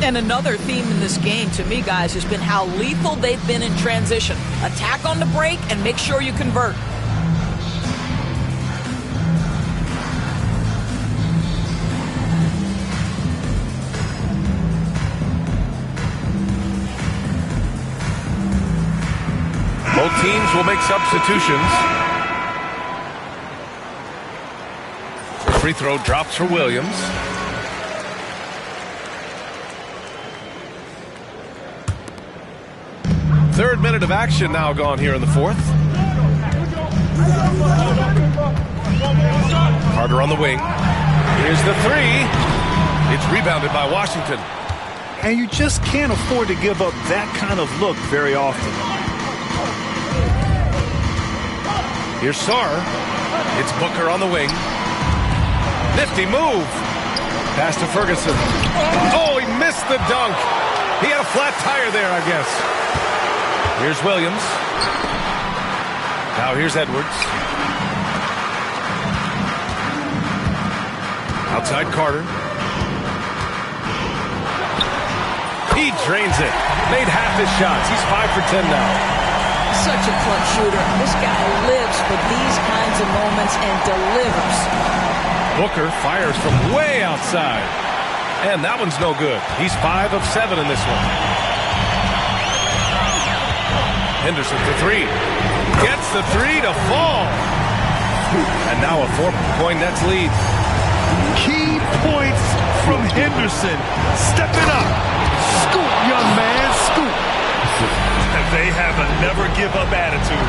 And another theme in this game, to me, guys, has been how lethal they've been in transition. Attack on the break and make sure you convert. Both teams will make substitutions. Free throw drops for Williams. Third minute of action now gone here in the fourth. Carter on the wing. Here's the three. It's rebounded by Washington. And you just can't afford to give up that kind of look very often. Here's Sarr. It's Booker on the wing. Nifty move. Pass to Ferguson. Oh, he missed the dunk. He had a flat tire there, I guess. Here's Williams. Now here's Edwards. Outside Carter. He drains it. Made half his shots. He's 5 for 10 now. Such a clutch shooter. This guy lives for these kinds of moments and delivers. Booker fires from way outside. And that one's no good. He's 5 of 7 in this one. Henderson for three. Gets the three to fall. And now a 4-point Nets lead. Key points from Henderson. Stepping up. Scoop, young man, scoop. They have a never-give-up attitude.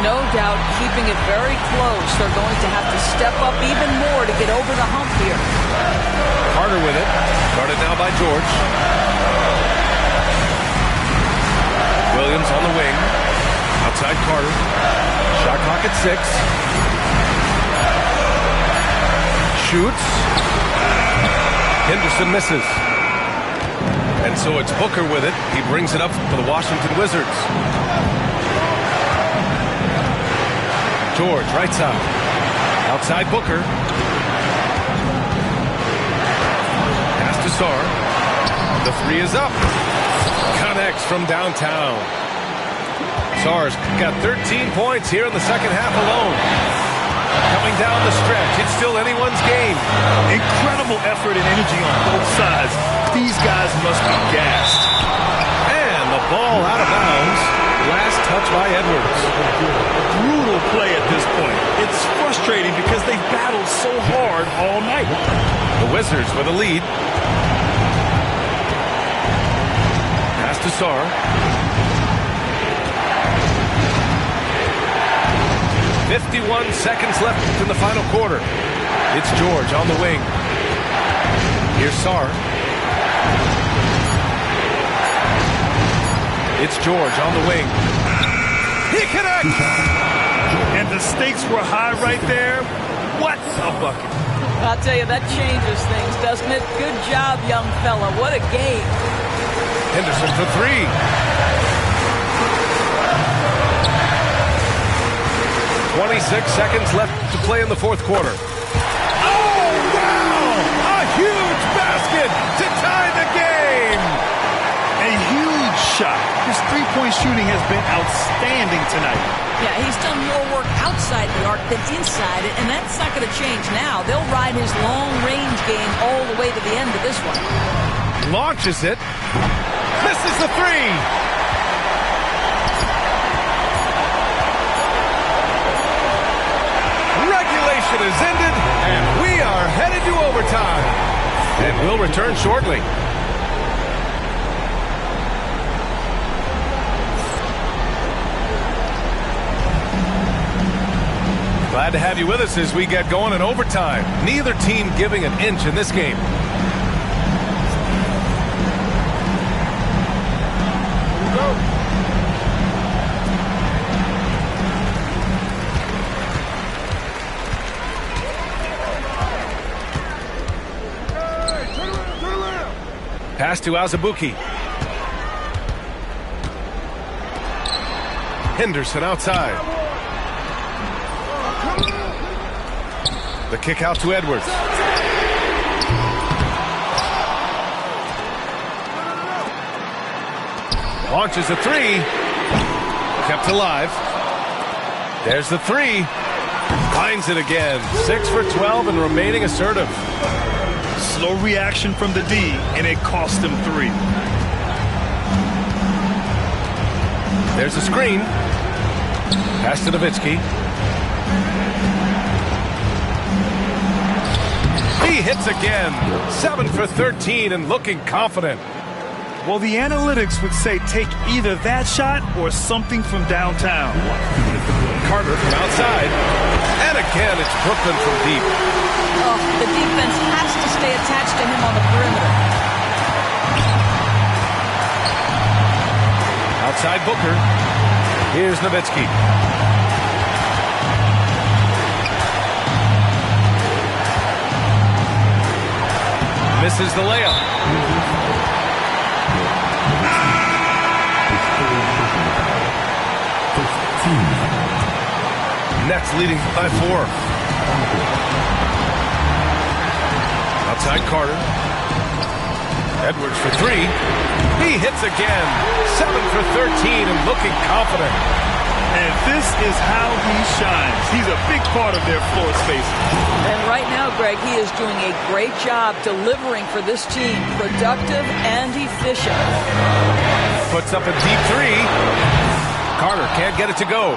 No doubt, keeping it very close. They're going to have to step up even more to get over the hump here. Carter with it. Guarded now by George. Williams on the wing. Outside Carter. Shot clock at 6. Shoots. Henderson misses. And so it's Booker with it. He brings it up for the Washington Wizards. George, right side. Outside Booker. Pass to Sarr. The three is up. Connects from downtown. Sarr's got 13 points here in the second half alone. Coming down the stretch. It's still anyone's game. Incredible effort and energy on both sides. These guys must be gassed. And the ball out of bounds. Last touch by Edwards. Brutal play at this point. It's frustrating because they've battled so hard all night. The Wizards with a lead. Pass to Sarr. 51 seconds left in the final quarter. It's George on the wing. Here's Sarr. It's George on the wing. He connects! And the stakes were high right there. What a bucket. I'll tell you, that changes things, doesn't it? Good job, young fella. What a game. Henderson for three. 26 seconds left to play in the fourth quarter. Oh, wow! A huge basket to tie the game! A huge shot. His three-point shooting has been outstanding tonight. Yeah, he's done more work outside the arc than inside it, and that's not going to change now. They'll ride his long-range game all the way to the end of this one. Launches it. Misses the three. Regulation is ended, and we are headed to overtime. And we'll return shortly. Glad to have you with us as we get going in overtime. Neither team giving an inch in this game. Pass to Azubuike. Henderson outside. The kick out to Edwards. Launches a three. Kept alive. There's the three. Finds it again. 6 for 12 and remaining assertive. Slow reaction from the D, and it cost him 3. There's a screen. Pass to Nowitzki. He hits again. 7 for 13 and looking confident. Well, the analytics would say take either that shot or something from downtown. Carter from outside. And again, it's Brooklyn from deep. Oh, the defense has to stay attached to him on the perimeter. Outside Booker. Here's Nowitzki. Misses the layup. Nets leading by 4. Outside Carter. Edwards for 3. He hits again. 7 for 13 and looking confident. And this is how he shines. He's a big part of their floor space. And right now, Greg, he is doing a great job delivering for this team. Productive and efficient. Puts up a deep 3. Carter can't get it to go.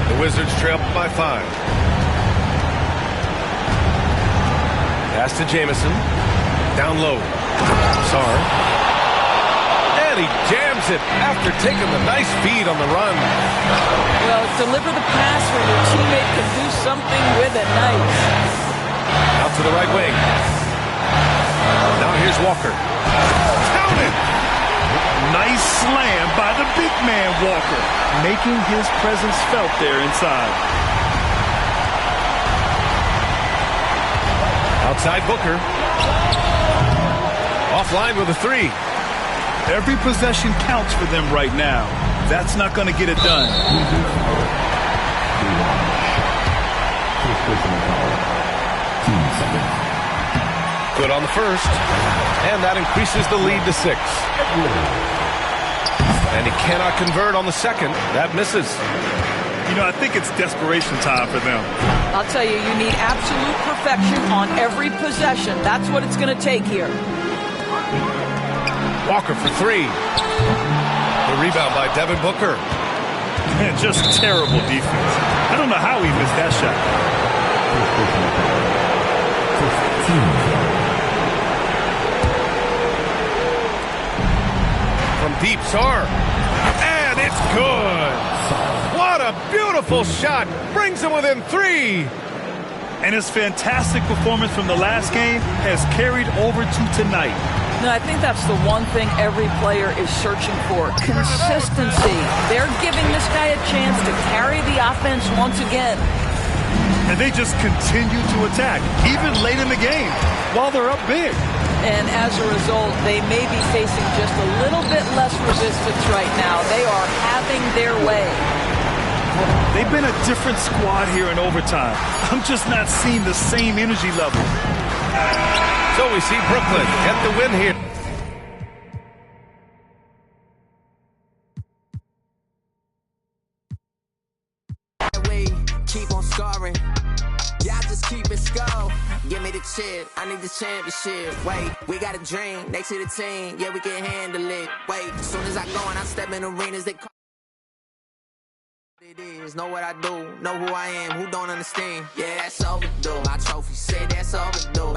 The Wizards trail by 5. Pass to Jamison. Down low. Sarr. And he jams it after taking the nice feed on the run. Well, deliver the pass where your teammate can do something with it. Nice. Out to the right wing. Now here's Walker. Count it! Nice slam by the big man, Walker, making his presence felt there inside. Outside Booker. Offline with a 3. Every possession counts for them right now. That's not going to get it done. Good on the first. And that increases the lead to 6. And he cannot convert on the second. That misses. You know, I think it's desperation time for them. I'll tell you, you need absolute perfection on every possession. That's what it's going to take here. Walker for 3. The rebound by Devin Booker. Man, just terrible defense. I don't know how he missed that shot. From deep, Sarr. And it's good. What a beautiful shot. Brings him within 3. And his fantastic performance from the last game has carried over to tonight. No, I think that's the one thing every player is searching for. Consistency. They're giving this guy a chance to carry the offense once again. And they just continue to attack, even late in the game, while they're up big. And as a result, they may be facing just a little bit less resistance right now. They are having their way. They've been a different squad here in overtime. I'm just not seeing the same energy level. So we see Brooklyn get the win here. Keep on scoring. Y'all just keep it score. Give me the chip. I need the championship. Wait, we got a dream. Next to the team. Yeah, we can handle it. Wait, as soon as I go and I step in arenas, they call it is. Know what I do. Know who I am. Who don't understand? Yeah, that's overdue. My trophy said that's overdue.